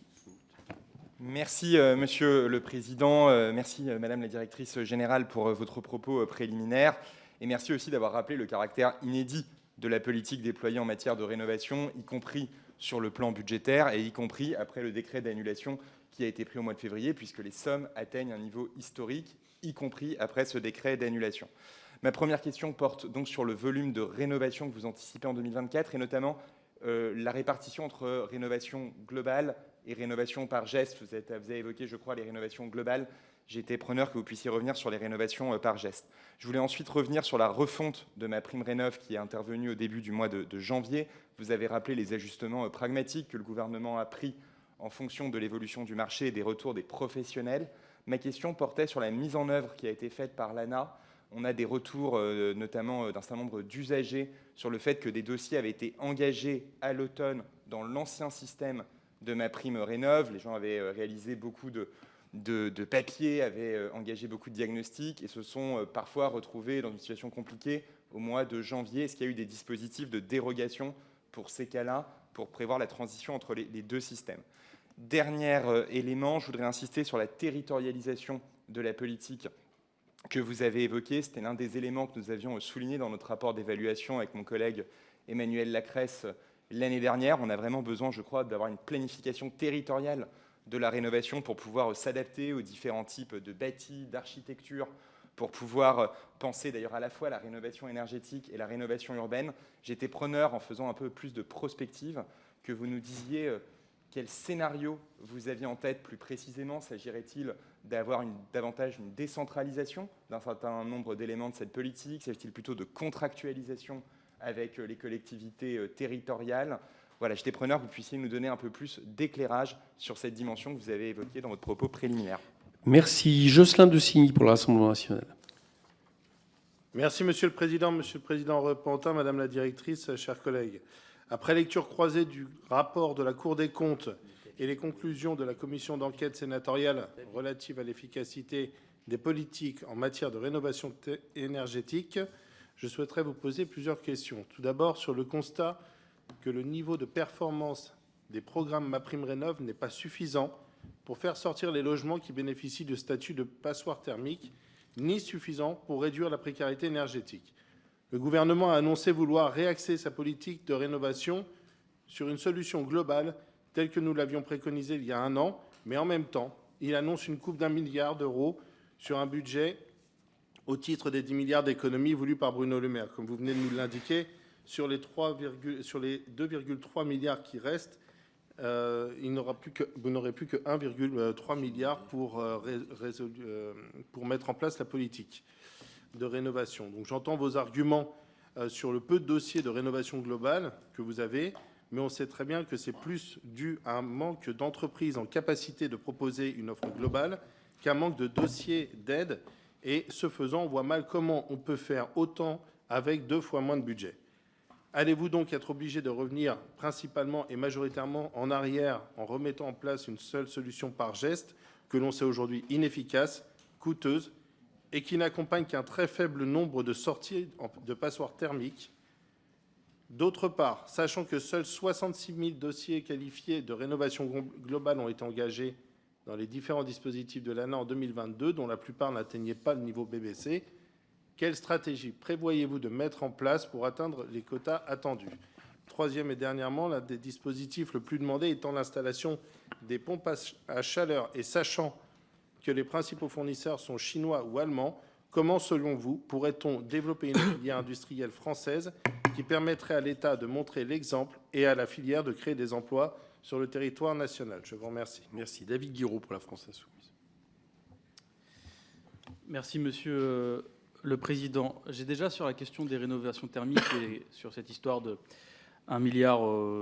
Merci, Monsieur le Président. Merci, Madame la Directrice Générale, pour votre propos préliminaire. Et merci aussi d'avoir rappelé le caractère inédit de la politique déployée en matière de rénovation, y compris sur le plan budgétaire et y compris après le décret d'annulation qui a été pris au mois de février, puisque les sommes atteignent un niveau historique, y compris après ce décret d'annulation. Ma première question porte donc sur le volume de rénovation que vous anticipez en 2024 et notamment la répartition entre rénovation globale et rénovation par geste. Vous avez évoqué, je crois, les rénovations globales. J'ai été preneur que vous puissiez revenir sur les rénovations par geste. Je voulais ensuite revenir sur la refonte de MaPrimeRénov' qui est intervenue au début du mois de janvier. Vous avez rappelé les ajustements pragmatiques que le gouvernement a pris en fonction de l'évolution du marché et des retours des professionnels. Ma question portait sur la mise en œuvre qui a été faite par l'ANA. On a des retours, notamment d'un certain nombre d'usagers, sur le fait que des dossiers avaient été engagés à l'automne dans l'ancien système de MaPrimeRénov'. Les gens avaient réalisé beaucoup de papiers, avaient engagé beaucoup de diagnostics et se sont parfois retrouvés dans une situation compliquée au mois de janvier. Est-ce qu'il y a eu des dispositifs de dérogation pour ces cas-là, pour prévoir la transition entre les deux systèmes? Dernier élément, je voudrais insister sur la territorialisation de la politique que vous avez évoqué. C'était l'un des éléments que nous avions souligné dans notre rapport d'évaluation avec mon collègue Emmanuel Lacresse l'année dernière. On a vraiment besoin, je crois, d'avoir une planification territoriale de la rénovation pour pouvoir s'adapter aux différents types de bâtis, d'architecture, pour pouvoir penser d'ailleurs à la fois la rénovation énergétique et la rénovation urbaine. J'étais preneur, en faisant un peu plus de prospective, que vous nous disiez quel scénario vous aviez en tête plus précisément. S'agirait-il d'avoir davantage une décentralisation d'un certain nombre d'éléments de cette politique? S'agit-il plutôt de contractualisation avec les collectivités territoriales? Voilà, j'étais preneur que vous puissiez nous donner un peu plus d'éclairage sur cette dimension que vous avez évoquée dans votre propos préliminaire.
Merci. Jocelyn de Signy pour le Rassemblement national.
Merci, Monsieur le Président Repentin, Madame la Directrice, chers collègues. Après lecture croisée du rapport de la Cour des comptes et les conclusions de la commission d'enquête sénatoriale relative à l'efficacité des politiques en matière de rénovation énergétique, je souhaiterais vous poser plusieurs questions. Tout d'abord, sur le constat que le niveau de performance des programmes MaPrimeRénov' n'est pas suffisant pour faire sortir les logements qui bénéficient du statut de passoire thermique, ni suffisant pour réduire la précarité énergétique. Le gouvernement a annoncé vouloir réaxer sa politique de rénovation sur une solution globale telle que nous l'avions préconisée il y a un an, mais en même temps, il annonce une coupe d'1 milliard d'euros sur un budget au titre des 10 milliards d'économies voulues par Bruno Le Maire. Comme vous venez de nous l'indiquer, sur les 2,3 milliards qui restent, vous n'aurez plus que 1,3 milliard pour mettre en place la politique de rénovation. Donc j'entends vos arguments sur le peu de dossiers de rénovation globale que vous avez, mais on sait très bien que c'est plus dû à un manque d'entreprises en capacité de proposer une offre globale qu'un manque de dossiers d'aide Et ce faisant, on voit mal comment on peut faire autant avec 2 fois moins de budget. Allez-vous donc être obligé de revenir principalement et majoritairement en arrière en remettant en place une seule solution par geste que l'on sait aujourd'hui inefficace, coûteuse et qui n'accompagne qu'un très faible nombre de sorties de passoires thermiques? D'autre part, sachant que seuls 66 000 dossiers qualifiés de rénovation globale ont été engagés dans les différents dispositifs de l'ANA en 2022, dont la plupart n'atteignaient pas le niveau BBC, quelle stratégie prévoyez-vous de mettre en place pour atteindre les quotas attendus? Troisième et dernièrement, l'un des dispositifs le plus demandé étant l'installation des pompes à chaleur. Et sachant que les principaux fournisseurs sont chinois ou allemands, comment, selon vous, pourrait-on développer une filière industrielle française qui permettrait à l'État de montrer l'exemple et à la filière de créer des emplois sur le territoire national? Je vous remercie.
Merci. David Guiraud pour la France Insoumise.
Merci, Monsieur le Président. J'ai déjà, sur la question des rénovations thermiques et sur cette histoire de 1 milliard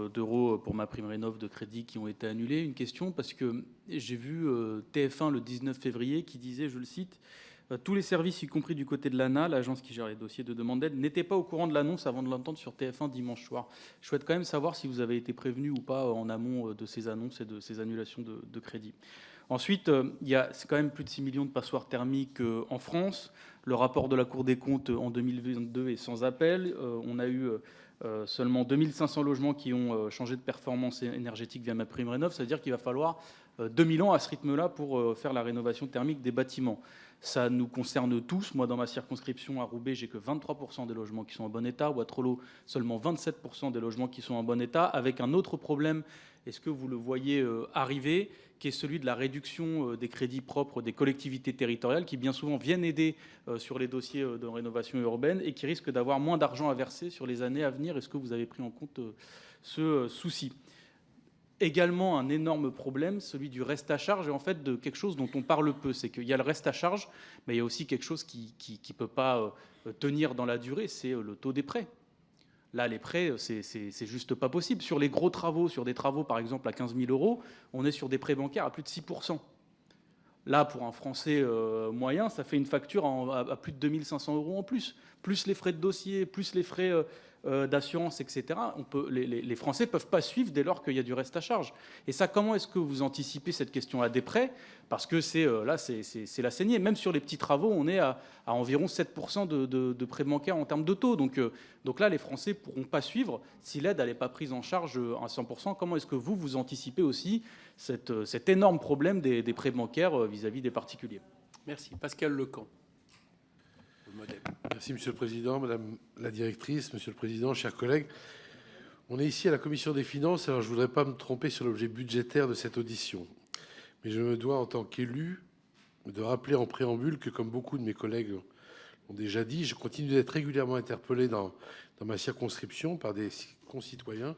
d'euros pour ma prime rénov de crédit qui ont été annulés, une question, parce que j'ai vu TF1 le 19 février qui disait, je le cite, « Tous les services, y compris du côté de l'ANA, l'agence qui gère les dossiers de demande d'aide, n'étaient pas au courant de l'annonce avant de l'entendre sur TF1 dimanche soir. » Je souhaite quand même savoir si vous avez été prévenu ou pas en amont de ces annonces et de ces annulations de crédit. Ensuite, il y a quand même plus de 6 millions de passoires thermiques en France. Le rapport de la Cour des comptes en 2022 est sans appel. On a eu seulement 2500 logements qui ont changé de performance énergétique via ma prime rénov. C'est-à-dire qu'il va falloir 2000 ans à ce rythme-là pour faire la rénovation thermique des bâtiments. Ça nous concerne tous. Moi, dans ma circonscription à Roubaix, j'ai que 23% des logements qui sont en bon état. Ou à Trollo, seulement 27% des logements qui sont en bon état. Avec un autre problème, est-ce que vous le voyez arriver, qui est celui de la réduction des crédits propres des collectivités territoriales, qui bien souvent viennent aider sur les dossiers de rénovation urbaine et qui risquent d'avoir moins d'argent à verser sur les années à venir. Est-ce que vous avez pris en compte ce souci ? Également un énorme problème, celui du reste à charge, et en fait de quelque chose dont on parle peu, c'est qu'il y a le reste à charge, mais il y a aussi quelque chose qui ne peut pas tenir dans la durée, c'est le taux des prêts. Là, les prêts, c'est juste pas possible. Sur les gros travaux, sur des travaux par exemple à 15 000 euros, on est sur des prêts bancaires à plus de 6%. Là, pour un Français moyen, ça fait une facture à plus de 2 500 euros en plus les frais de dossier, plus les frais d'assurance, etc. Les Français ne peuvent pas suivre dès lors qu'il y a du reste à charge. Et ça, comment est-ce que vous anticipez cette question-là des prêts? Parce que c'est la saignée. Même sur les petits travaux, on est à environ 7% de prêts bancaires en termes de taux. Donc là, les Français ne pourront pas suivre si l'aide n'est pas prise en charge à 100%. Comment est-ce que vous anticipez aussi cet énorme problème des prêts bancaires vis-à-vis des particuliers?
Merci. Pascal Lecamp.
Merci, Monsieur le Président, Madame la Directrice, Monsieur le Président, chers collègues. On est ici à la Commission des Finances, alors je ne voudrais pas me tromper sur l'objet budgétaire de cette audition. Mais je me dois, en tant qu'élu, de rappeler en préambule que, comme beaucoup de mes collègues l'ont déjà dit, je continue d'être régulièrement interpellé dans ma circonscription par des concitoyens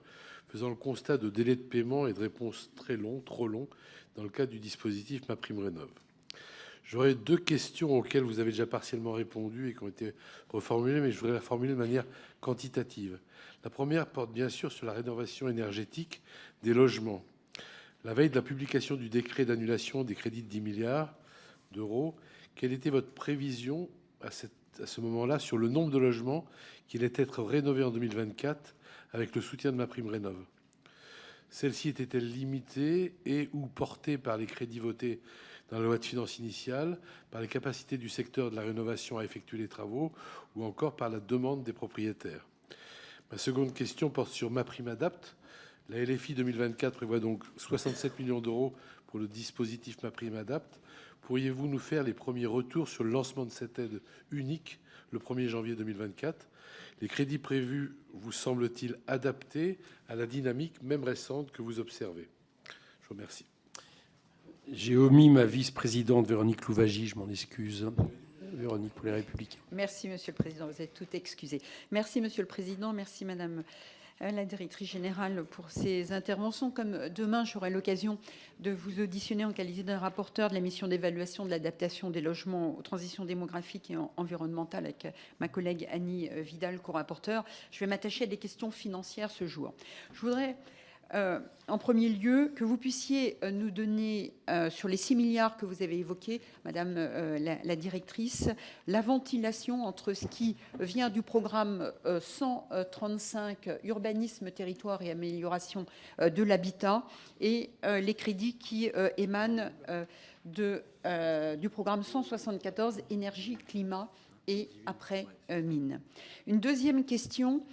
faisant le constat de délais de paiement et de réponses très longs, trop longs, dans le cadre du dispositif MaPrimeRénov'. J'aurais 2 questions auxquelles vous avez déjà partiellement répondu et qui ont été reformulées, mais je voudrais la formuler de manière quantitative. La première porte bien sûr sur la rénovation énergétique des logements. La veille de la publication du décret d'annulation des crédits de 10 milliards d'euros, quelle était votre prévision à ce moment-là sur le nombre de logements qui allaient être rénovés en 2024 avec le soutien de MaPrimeRénov'? Celle-ci était-elle limitée et ou portée par les crédits votés dans la loi de finances initiale, par les capacités du secteur de la rénovation à effectuer les travaux ou encore par la demande des propriétaires? Ma seconde question porte sur MaPrimeAdapt'. La LFI 2024 prévoit donc 67 millions d'euros pour le dispositif MaPrimeAdapt'. Pourriez-vous nous faire les premiers retours sur le lancement de cette aide unique le 1er janvier 2024? Les crédits prévus vous semblent-ils adaptés à la dynamique, même récente, que vous observez? Je vous remercie.
J'ai omis ma vice-présidente Véronique Louwagie, je m'en excuse. Véronique pour les Républicains.
Merci, Monsieur le Président. Vous êtes tout excusé. Merci, Monsieur le Président. Merci, Madame la Directrice Générale, pour ces interventions. Comme demain, j'aurai l'occasion de vous auditionner en qualité d'un rapporteur de la mission d'évaluation de l'adaptation des logements aux transitions démographiques et environnementales avec ma collègue Annie Vidal, co-rapporteur, je vais m'attacher à des questions financières ce jour. Je voudrais En premier lieu, que vous puissiez nous donner, sur les 6 milliards que vous avez évoqués, Madame la directrice, la ventilation entre ce qui vient du programme 135, Urbanisme, territoire et amélioration de l'habitat, et les crédits qui émanent du programme 174, Énergie, climat et après mine. Une deuxième question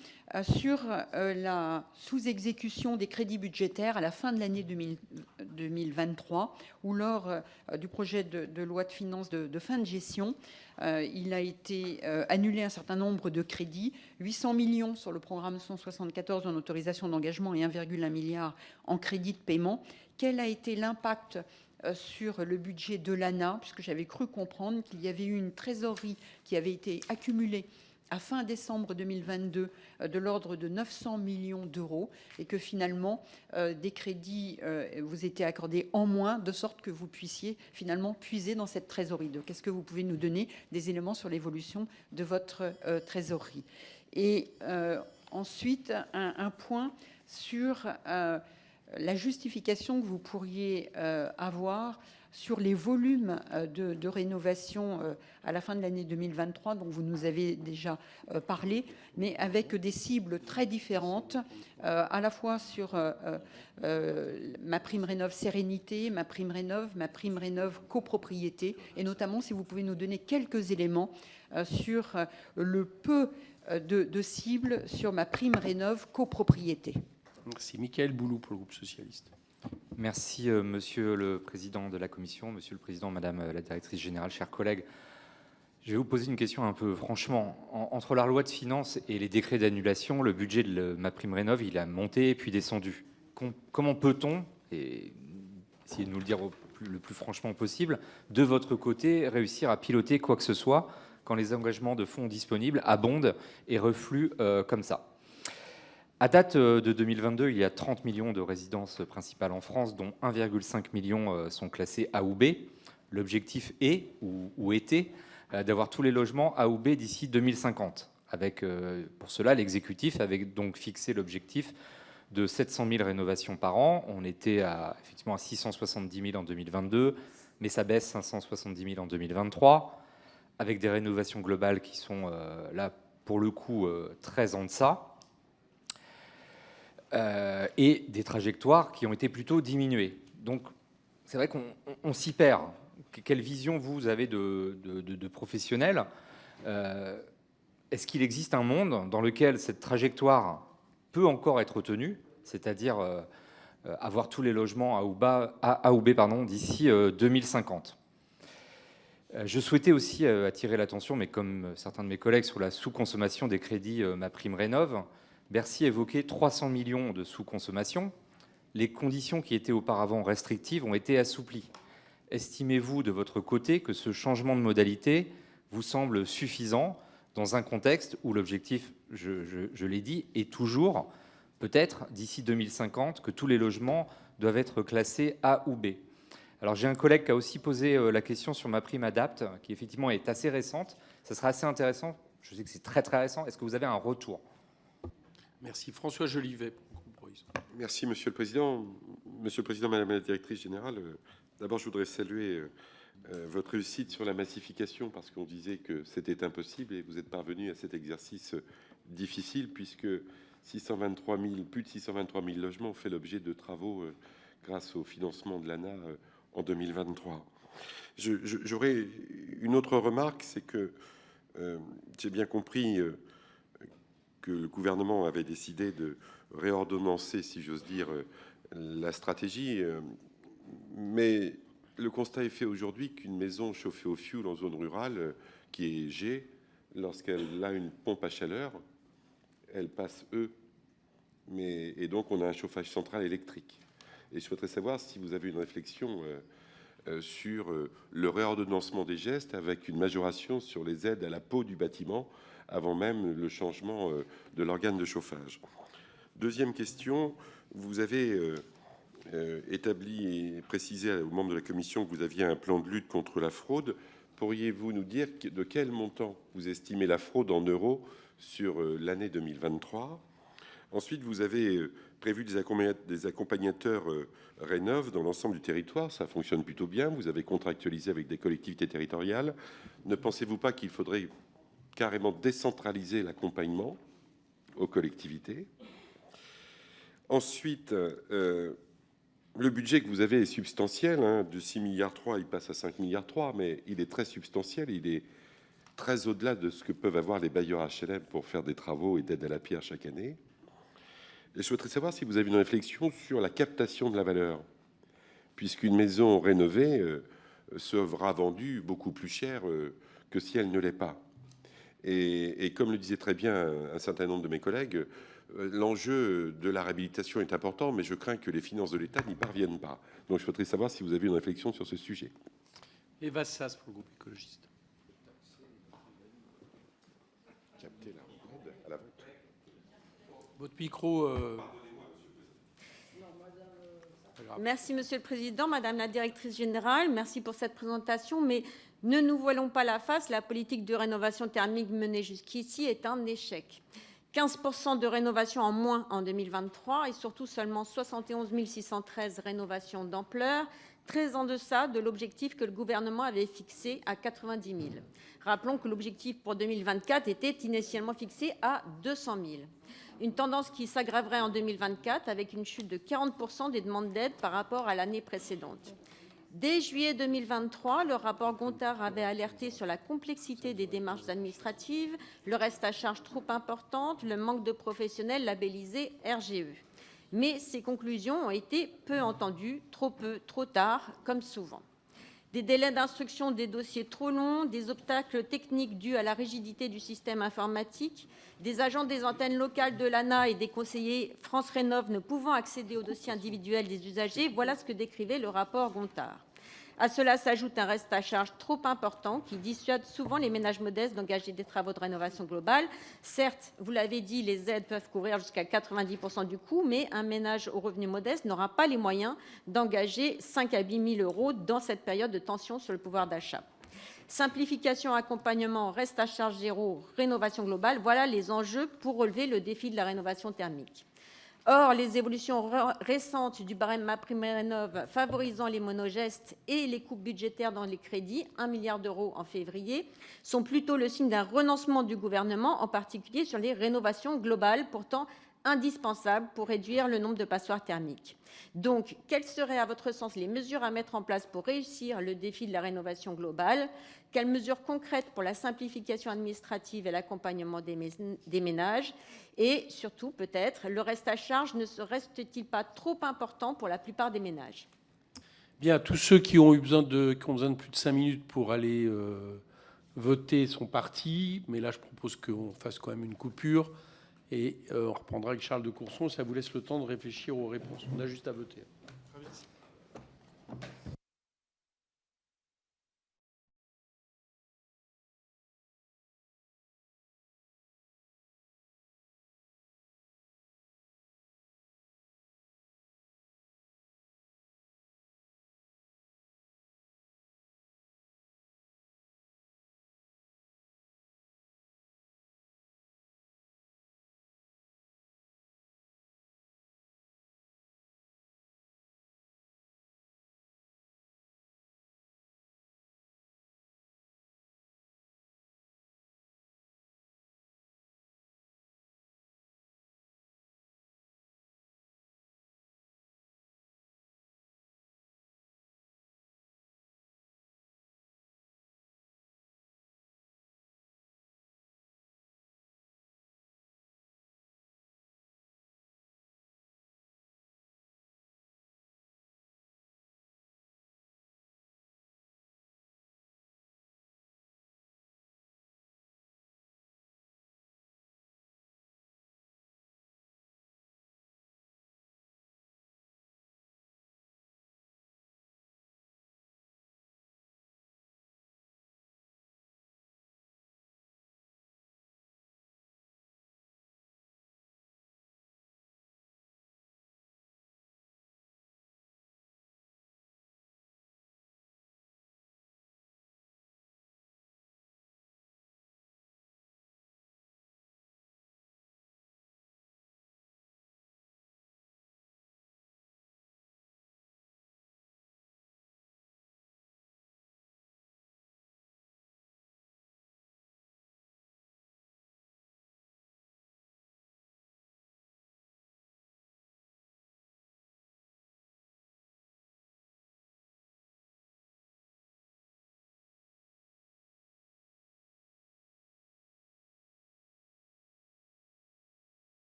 sur la sous-exécution des crédits budgétaires à la fin de l'année 2023, où lors du projet de loi de finances de fin de gestion, il a été annulé un certain nombre de crédits, 800 millions sur le programme 174 en autorisation d'engagement et 1,1 milliard en crédit de paiement. Quel a été l'impact sur le budget de l'ANA, puisque j'avais cru comprendre qu'il y avait eu une trésorerie qui avait été accumulée à fin décembre 2022 de l'ordre de 900 millions d'euros et que finalement des crédits vous étaient accordés en moins, de sorte que vous puissiez finalement puiser dans cette trésorerie. Donc, est-ce que vous pouvez nous donner des éléments sur l'évolution de votre trésorerie? Et ensuite, un point sur la justification que vous pourriez avoir sur les volumes de rénovation à la fin de l'année 2023, dont vous nous avez déjà parlé, mais avec des cibles très différentes, à la fois sur ma prime rénov sérénité, ma prime rénov copropriété, et notamment si vous pouvez nous donner quelques éléments sur le peu de cibles sur ma prime rénov copropriété.
Merci. Michaël Boulou pour le groupe socialiste.
Merci, Monsieur le Président de la Commission, Monsieur le Président, Madame la Directrice Générale, chers collègues. Je vais vous poser une question un peu franchement. Entre la loi de finances et les décrets d'annulation, le budget de ma prime rénov, il a monté et puis descendu. Comment peut-on, et essayez de nous le dire le plus franchement possible, de votre côté, réussir à piloter quoi que ce soit quand les engagements de fonds disponibles abondent et refluent comme ça? À date de 2022, il y a 30 millions de résidences principales en France, dont 1,5 million sont classées A ou B. L'objectif est, ou était, d'avoir tous les logements A ou B d'ici 2050. Avec, pour cela, l'exécutif avait donc fixé l'objectif de 700 000 rénovations par an. On était effectivement à 670 000 en 2022, mais ça baisse 570 000 en 2023, avec des rénovations globales qui sont là, pour le coup, très en deçà. Et des trajectoires qui ont été plutôt diminuées. Donc, c'est vrai qu'on s'y perd. Quelle vision vous avez de professionnel? Est-ce qu'il existe un monde dans lequel cette trajectoire peut encore être tenue, c'est-à-dire avoir tous les logements A ou B d'ici 2050? Je souhaitais aussi attirer l'attention, mais comme certains de mes collègues, sur la sous-consommation des crédits MaPrimeRénov'. Bercy évoquait 300 millions de sous-consommation. Les conditions qui étaient auparavant restrictives ont été assouplies. Estimez-vous de votre côté que ce changement de modalité vous semble suffisant dans un contexte où l'objectif, je l'ai dit, est toujours, peut-être d'ici 2050, que tous les logements doivent être classés A ou B? Alors j'ai un collègue qui a aussi posé la question sur ma prime Adapt, qui effectivement est assez récente. Ça sera assez intéressant. Je sais que c'est très très récent. Est-ce que vous avez un retour?
Merci. François Jolivet pour le groupe Reuse.
Merci, Monsieur le Président. Monsieur le Président, Madame la Directrice Générale, d'abord, je voudrais saluer votre réussite sur la massification, parce qu'on disait que c'était impossible, et vous êtes parvenu à cet exercice difficile, puisque plus de 623 000 logements ont fait l'objet de travaux grâce au financement de l'ANA en 2023. J'aurais une autre remarque, c'est que j'ai bien compris que le gouvernement avait décidé de réordonnancer, si j'ose dire, la stratégie. Mais le constat est fait aujourd'hui qu'une maison chauffée au fioul en zone rurale, qui est G, lorsqu'elle a une pompe à chaleur, elle passe E. Et donc, on a un chauffage central électrique. Et je souhaiterais savoir si vous avez une réflexion sur le réordonnancement des gestes avec une majoration sur les aides à la peau du bâtiment, avant même le changement de l'organe de chauffage. Deuxième question, vous avez établi et précisé aux membres de la Commission que vous aviez un plan de lutte contre la fraude. Pourriez-vous nous dire de quel montant vous estimez la fraude en euros sur l'année 2023? Ensuite, vous avez prévu des accompagnateurs Rénov' dans l'ensemble du territoire. Ça fonctionne plutôt bien. Vous avez contractualisé avec des collectivités territoriales. Ne pensez-vous pas qu'il faudrait carrément décentraliser l'accompagnement aux collectivités? Ensuite, le budget que vous avez est substantiel. Hein, de 6,3 milliards, il passe à 5,3 milliards, mais il est très substantiel. Il est très au-delà de ce que peuvent avoir les bailleurs HLM pour faire des travaux et d'aide à la pierre chaque année. Et je souhaiterais savoir si vous avez une réflexion sur la captation de la valeur, puisqu'une maison rénovée sera vendue beaucoup plus cher que si elle ne l'est pas. Et comme le disait très bien un certain nombre de mes collègues, l'enjeu de la réhabilitation est important, mais je crains que les finances de l'État n'y parviennent pas. Donc je souhaiterais savoir si vous avez une réflexion sur ce sujet.
Eva Sas pour le groupe écologiste. Votre micro.
Merci, Monsieur le Président. Madame la Directrice Générale, merci pour cette présentation. Mais ne nous voilons pas la face, la politique de rénovation thermique menée jusqu'ici est un échec. 15% de rénovation en moins en 2023 et surtout seulement 71 613 rénovations d'ampleur, très en deçà de l'objectif que le gouvernement avait fixé à 90 000. Rappelons que l'objectif pour 2024 était initialement fixé à 200 000. Une tendance qui s'aggraverait en 2024 avec une chute de 40% des demandes d'aide par rapport à l'année précédente. Dès juillet 2023, le rapport Gontard avait alerté sur la complexité des démarches administratives, le reste à charge trop importante, le manque de professionnels labellisés RGE. Mais ces conclusions ont été peu entendues, trop peu, trop tard, comme souvent. Des délais d'instruction des dossiers trop longs, des obstacles techniques dus à la rigidité du système informatique, des agents des antennes locales de l'ANA et des conseillers France Rénov' ne pouvant accéder aux dossiers individuels des usagers, voilà ce que décrivait le rapport Gontard. À cela s'ajoute un reste à charge trop important qui dissuade souvent les ménages modestes d'engager des travaux de rénovation globale. Certes, vous l'avez dit, les aides peuvent couvrir jusqu'à 90% du coût, mais un ménage aux revenus modestes n'aura pas les moyens d'engager 5 000 à 8 000 euros dans cette période de tension sur le pouvoir d'achat. Simplification, accompagnement, reste à charge zéro, rénovation globale, voilà les enjeux pour relever le défi de la rénovation thermique. Or, les évolutions récentes du barème MaPrimeRénov' favorisant les monogestes et les coupes budgétaires dans les crédits, 1 milliard d'euros en février, sont plutôt le signe d'un renoncement du gouvernement, en particulier sur les rénovations globales, pourtant indispensables pour réduire le nombre de passoires thermiques. Donc, quelles seraient à votre sens les mesures à mettre en place pour réussir le défi de la rénovation globale? Quelles mesures concrètes pour la simplification administrative et l'accompagnement des ménages? Et surtout, peut-être, le reste à charge ne reste-t-il pas trop important pour la plupart des ménages?
Bien, tous ceux qui ont besoin de plus de 5 minutes pour aller voter sont partis. Mais là, je propose qu'on fasse quand même une coupure. Et on reprendra avec Charles de Courson. Ça vous laisse le temps de réfléchir aux réponses. On a juste à voter.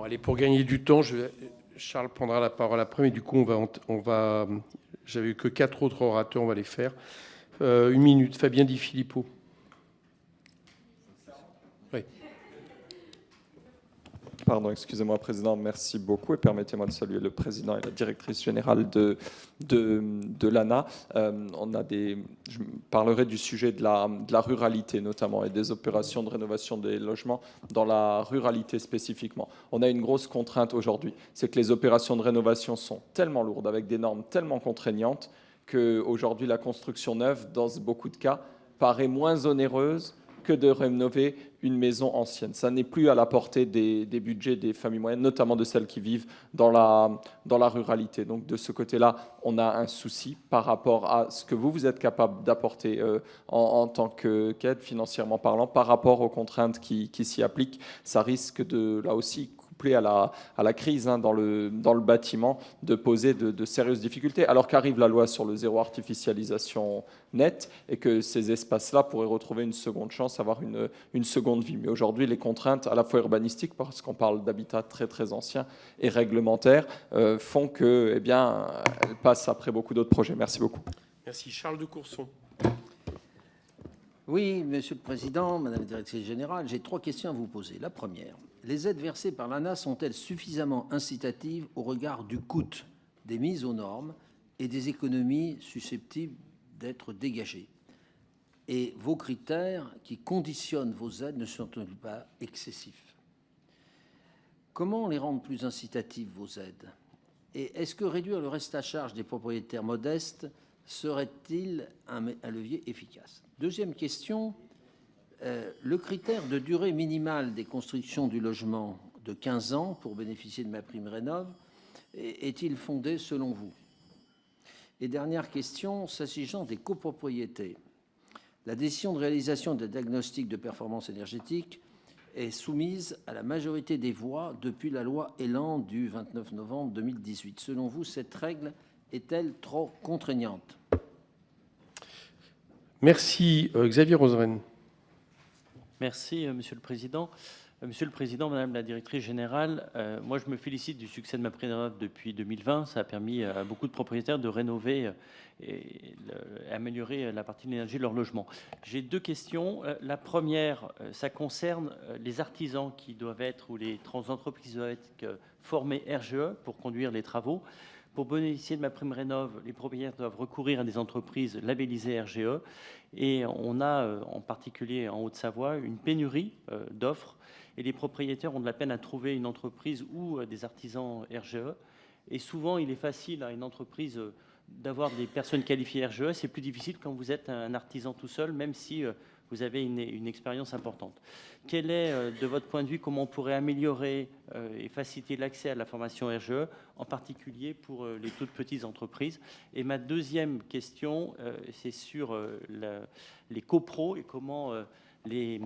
Bon, allez, pour gagner du temps, Charles prendra la parole après, mais du coup, j'avais eu que 4 autres orateurs, on va les faire. 1 minute, Fabien Di Filippo. Oui.
Pardon, excusez-moi, Président, merci beaucoup et permettez-moi de saluer le Président et la Directrice Générale de l'ANA. Je parlerai du sujet de la ruralité notamment et des opérations de rénovation des logements dans la ruralité spécifiquement. On a une grosse contrainte aujourd'hui, c'est que les opérations de rénovation sont tellement lourdes, avec des normes tellement contraignantes, qu'aujourd'hui la construction neuve, dans beaucoup de cas, paraît moins onéreuse que de rénover une maison ancienne. Ça n'est plus à la portée des budgets des familles moyennes, notamment de celles qui vivent dans la ruralité. Donc de ce côté-là, on a un souci par rapport à ce que vous êtes capable d'apporter en tant qu'aide, financièrement parlant, par rapport aux contraintes qui s'y appliquent. Ça risque de, là aussi, couplé à la crise dans le bâtiment, de poser de sérieuses difficultés, alors qu'arrive la loi sur le zéro artificialisation nette et que ces espaces-là pourraient retrouver une seconde chance, avoir une seconde vie. Mais aujourd'hui, les contraintes, à la fois urbanistiques, parce qu'on parle d'habitat très très ancien, et réglementaires, font que, elles passent après beaucoup d'autres projets. Merci beaucoup.
Merci. Charles de Courson.
Oui, Monsieur le Président, Madame la Directrice Générale, j'ai 3 questions à vous poser. La première, les aides versées par l'ANA sont-elles suffisamment incitatives au regard du coût des mises aux normes et des économies susceptibles d'être dégagées? Et vos critères qui conditionnent vos aides ne sont-ils pas excessifs? Comment les rendre plus incitatives, vos aides? Et est-ce que réduire le reste à charge des propriétaires modestes serait-il un levier efficace? Deuxième question, le critère de durée minimale des constructions du logement de 15 ans pour bénéficier de MaPrimeRénov' est-il fondé selon vous? Et dernière question, s'agissant des copropriétés, la décision de réalisation des diagnostics de performance énergétique est soumise à la majorité des voix depuis la loi Elan du 29 novembre 2018. Selon vous, cette règle est-elle trop contraignante?
Merci. Xavier Roseren.
Merci, Monsieur le Président. Monsieur le Président, Madame la Directrice Générale, moi je me félicite du succès de MaPrimeRénov' depuis 2020. Ça a permis à beaucoup de propriétaires de rénover et améliorer la partie de l'énergie de leur logement. J'ai 2 questions. La première, ça concerne les artisans qui doivent être, ou les entreprises qui doivent être formées RGE pour conduire les travaux. Pour bénéficier de MaPrimeRénov', les propriétaires doivent recourir à des entreprises labellisées RGE. Et on a, en particulier en Haute-Savoie, une pénurie d'offres. Et les propriétaires ont de la peine à trouver une entreprise ou des artisans RGE. Et souvent, il est facile à une entreprise d'avoir des personnes qualifiées RGE. C'est plus difficile quand vous êtes un artisan tout seul, même si vous avez une expérience importante. Quel est, de votre point de vue, comment on pourrait améliorer et faciliter l'accès à la formation RGE, en particulier pour les toutes petites entreprises? Et ma deuxième question, c'est sur les copros et comment les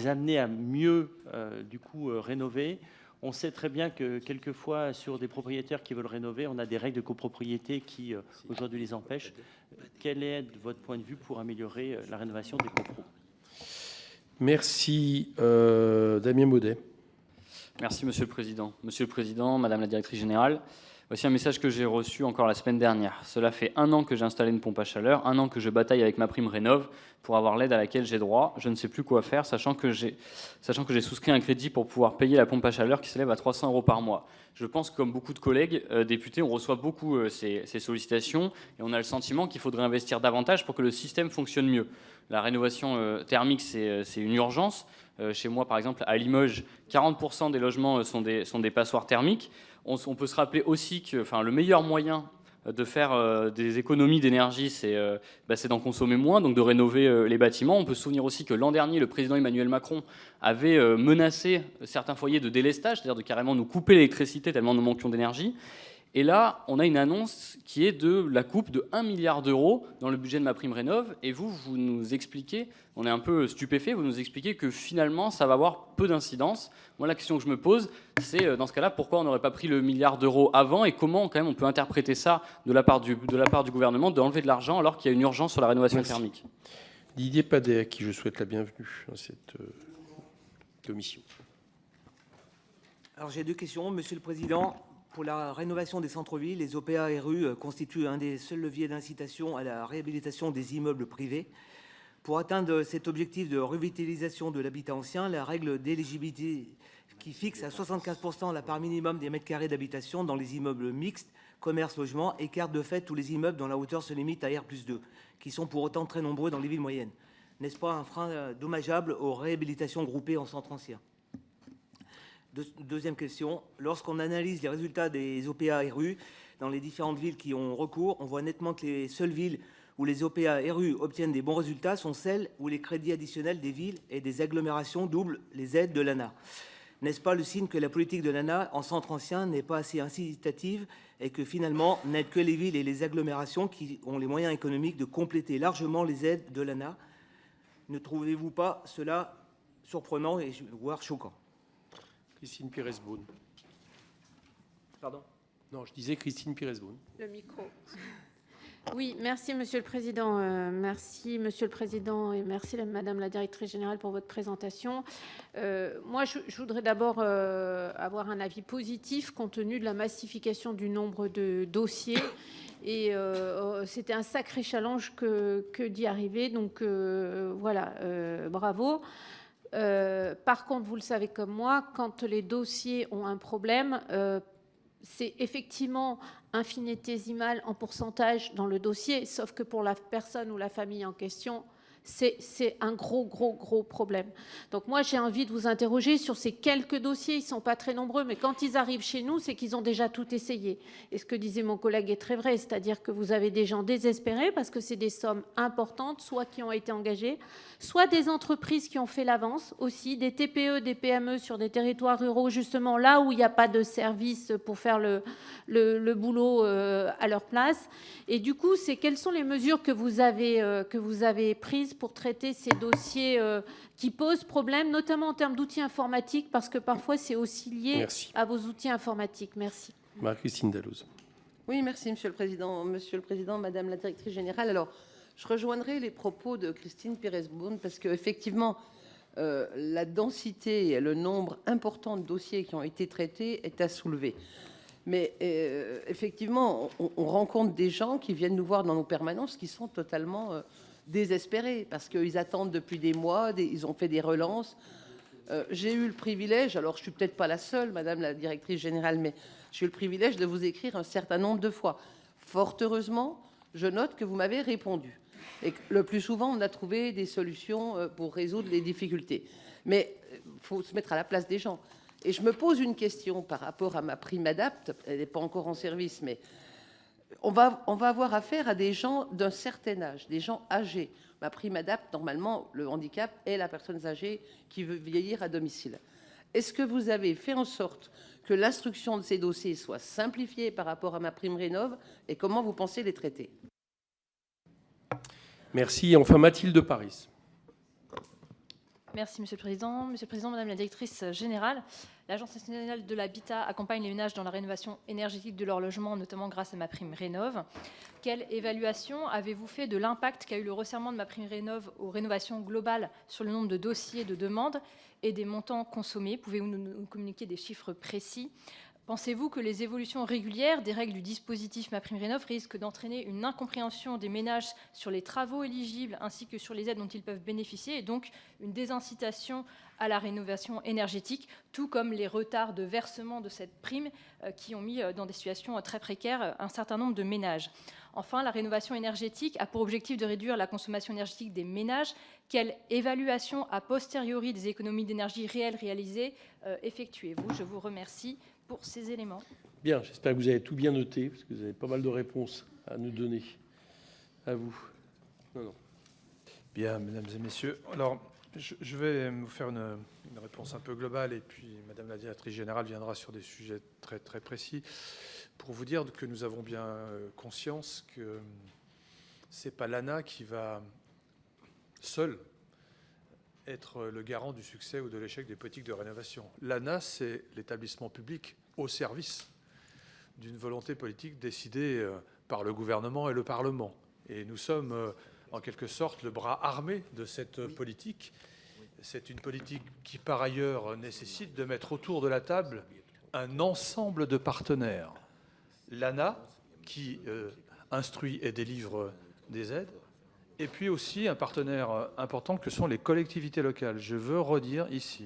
amener à mieux, rénover. On sait très bien que quelquefois, sur des propriétaires qui veulent rénover, on a des règles de copropriété qui, aujourd'hui, les empêchent. Quel est, de votre point de vue, pour améliorer la rénovation des copros?
Merci. Damien Maudet.
Merci, Monsieur le Président. Monsieur le Président, Madame la Directrice Générale, voici un message que j'ai reçu encore la semaine dernière. Cela fait 1 an que j'ai installé une pompe à chaleur, 1 an que je bataille avec MaPrimeRénov' pour avoir l'aide à laquelle j'ai droit. Je ne sais plus quoi faire, sachant que j'ai souscrit un crédit pour pouvoir payer la pompe à chaleur qui s'élève à 300 € par mois. Je pense que, comme beaucoup de collègues députés, on reçoit beaucoup ces sollicitations et on a le sentiment qu'il faudrait investir davantage pour que le système fonctionne mieux. La rénovation thermique, c'est une urgence. Chez moi, par exemple, à Limoges, 40% des logements sont des passoires thermiques. On peut se rappeler aussi que le meilleur moyen de faire des économies d'énergie, c'est d'en consommer moins, donc de rénover les bâtiments. On peut se souvenir aussi que l'an dernier, le président Emmanuel Macron avait menacé certains foyers de délestage, c'est-à-dire de carrément nous couper l'électricité tellement nous manquions d'énergie. Et là, on a une annonce qui est de la coupe de 1 milliard d'euros dans le budget de MaPrimeRénov'. Et vous nous expliquez, on est un peu stupéfait, vous nous expliquez que finalement, ça va avoir peu d'incidence. Moi, la question que je me pose, c'est dans ce cas-là, pourquoi on n'aurait pas pris le milliard d'euros avant et comment, quand même, on peut interpréter ça de la part du gouvernement, d'enlever de l'argent alors qu'il y a une urgence sur la rénovation thermique.
Didier Padet, à qui je souhaite la bienvenue dans cette commission.
Alors j'ai deux questions, Monsieur le Président. Pour la rénovation des centres-villes, les OPA-RU constituent un des seuls leviers d'incitation à la réhabilitation des immeubles privés. Pour atteindre cet objectif de revitalisation de l'habitat ancien, la règle d'éligibilité qui fixe à 75% la part minimum des mètres carrés d'habitation dans les immeubles mixtes, commerce, logement, écarte de fait tous les immeubles dont la hauteur se limite à R+2, qui sont pour autant très nombreux dans les villes moyennes. N'est-ce pas un frein dommageable aux réhabilitations groupées en centre ancien ? Deuxième question, lorsqu'on analyse les résultats des OPA-RU dans les différentes villes qui ont recours, on voit nettement que les seules villes où les OPA-RU obtiennent des bons résultats sont celles où les crédits additionnels des villes et des agglomérations doublent les aides de l'ANA. N'est-ce pas le signe que la politique de l'ANA en centre ancien n'est pas assez incitative et que finalement n'aident que les villes et les agglomérations qui ont les moyens économiques de compléter largement les aides de l'ANA? Ne trouvez-vous pas cela surprenant et voire choquant?
Christine Pires-Beaune.
Pardon?
Non, je disais Christine Pires-Beaune.
Le micro. Oui, merci Monsieur le Président. Merci Monsieur le Président et merci Madame la Directrice Générale pour votre présentation. Moi, je voudrais d'abord avoir un avis positif compte tenu de la massification du nombre de dossiers. Et c'était un sacré challenge que d'y arriver. Donc voilà, bravo. Par contre, vous le savez comme moi, quand les dossiers ont un problème, c'est effectivement infinitésimal en pourcentage dans le dossier, sauf que pour la personne ou la famille en question, c'est un gros problème. Donc moi, j'ai envie de vous interroger sur ces quelques dossiers. Ils ne sont pas très nombreux, mais quand ils arrivent chez nous, c'est qu'ils ont déjà tout essayé. Et ce que disait mon collègue est très vrai, c'est-à-dire que vous avez des gens désespérés parce que c'est des sommes importantes, soit qui ont été engagées, soit des entreprises qui ont fait l'avance aussi, des TPE, des PME sur des territoires ruraux, justement là où il n'y a pas de service pour faire le boulot à leur place. Et du coup, quelles sont les mesures que vous avez prises pour traiter ces dossiers qui posent problème, notamment en termes d'outils informatiques, parce que parfois c'est aussi lié à vos outils informatiques. Merci.
Marie-Christine Dalloz.
Oui, merci Monsieur le Président. Monsieur le Président, Madame la Directrice Générale. Alors, je rejoindrai les propos de Christine Pires-Beaune parce qu'effectivement, la densité et le nombre important de dossiers qui ont été traités est à soulever. Mais effectivement, on rencontre des gens qui viennent nous voir dans nos permanences qui sont totalement désespérés parce qu'ils attendent depuis des mois, ils ont fait des relances. J'ai eu le privilège, alors je suis peut-être pas la seule, Madame la Directrice Générale, mais j'ai eu le privilège de vous écrire un certain nombre de fois. Fort heureusement, je note que vous m'avez répondu. Et que le plus souvent, on a trouvé des solutions pour résoudre les difficultés. Mais il faut se mettre à la place des gens. Et je me pose une question par rapport à ma prime Adapt. Elle n'est pas encore en service, mais on va avoir affaire à des gens d'un certain âge, des gens âgés. Ma prime Adapt, normalement, le handicap est la personne âgée qui veut vieillir à domicile. Est-ce que vous avez fait en sorte que l'instruction de ces dossiers soit simplifiée par rapport à ma prime Rénov' et comment vous pensez les traiter?
Merci. Enfin, Mathilde Paris.
Merci Monsieur le Président. Monsieur le Président, Madame la Directrice Générale, l'Agence nationale de l'habitat accompagne les ménages dans la rénovation énergétique de leur logement, notamment grâce à ma prime Rénov'. Quelle évaluation avez-vous fait de l'impact qu'a eu le resserrement de ma prime Rénov' aux rénovations globales sur le nombre de dossiers de demande et des montants consommés? Pouvez-vous nous communiquer des chiffres précis? Pensez-vous que les évolutions régulières des règles du dispositif MaPrimeRénov' risquent d'entraîner une incompréhension des ménages sur les travaux éligibles ainsi que sur les aides dont ils peuvent bénéficier et donc une désincitation à la rénovation énergétique, tout comme les retards de versement de cette prime qui ont mis dans des situations très précaires un certain nombre de ménages? Enfin, la rénovation énergétique a pour objectif de réduire la consommation énergétique des ménages. Quelle évaluation a posteriori des économies d'énergie réelles réalisées effectuez-vous? Je vous remercie pour ces éléments.
Bien, j'espère que vous avez tout bien noté, parce que vous avez pas mal de réponses à nous donner. À vous. Non.
Bien, mesdames et messieurs. Alors, je vais vous faire une réponse un peu globale, et puis Madame la Directrice Générale viendra sur des sujets très, très précis, pour vous dire que nous avons bien conscience que ce n'est pas l'ANA qui va seul être le garant du succès ou de l'échec des politiques de rénovation. L'ANA, c'est l'établissement public au service d'une volonté politique décidée par le gouvernement et le Parlement. Et nous sommes, en quelque sorte, le bras armé de cette politique. C'est une politique qui, par ailleurs, nécessite de mettre autour de la table un ensemble de partenaires. L'ANA, qui instruit et délivre des aides, et puis aussi un partenaire important que sont les collectivités locales. Je veux redire ici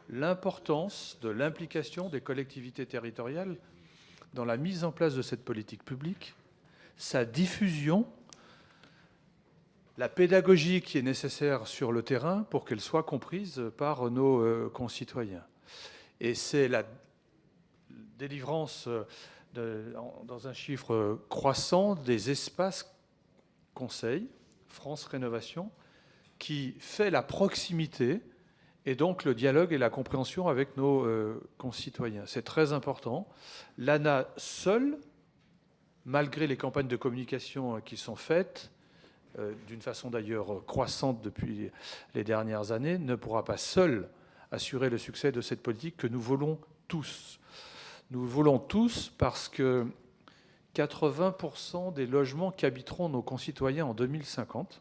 l'importance de l'implication des collectivités territoriales dans la mise en place de cette politique publique, sa diffusion, la pédagogie qui est nécessaire sur le terrain pour qu'elle soit comprise par nos concitoyens. Et c'est la délivrance dans un chiffre croissant des espaces conseils, France Rénovation, qui fait la proximité et donc le dialogue et la compréhension avec nos concitoyens. C'est très important. L'ANA seule, malgré les campagnes de communication qui sont faites, d'une façon d'ailleurs croissante depuis les dernières années, ne pourra pas seule assurer le succès de cette politique que nous voulons tous. Nous voulons tous parce que 80% des logements qu'habiteront nos concitoyens en 2050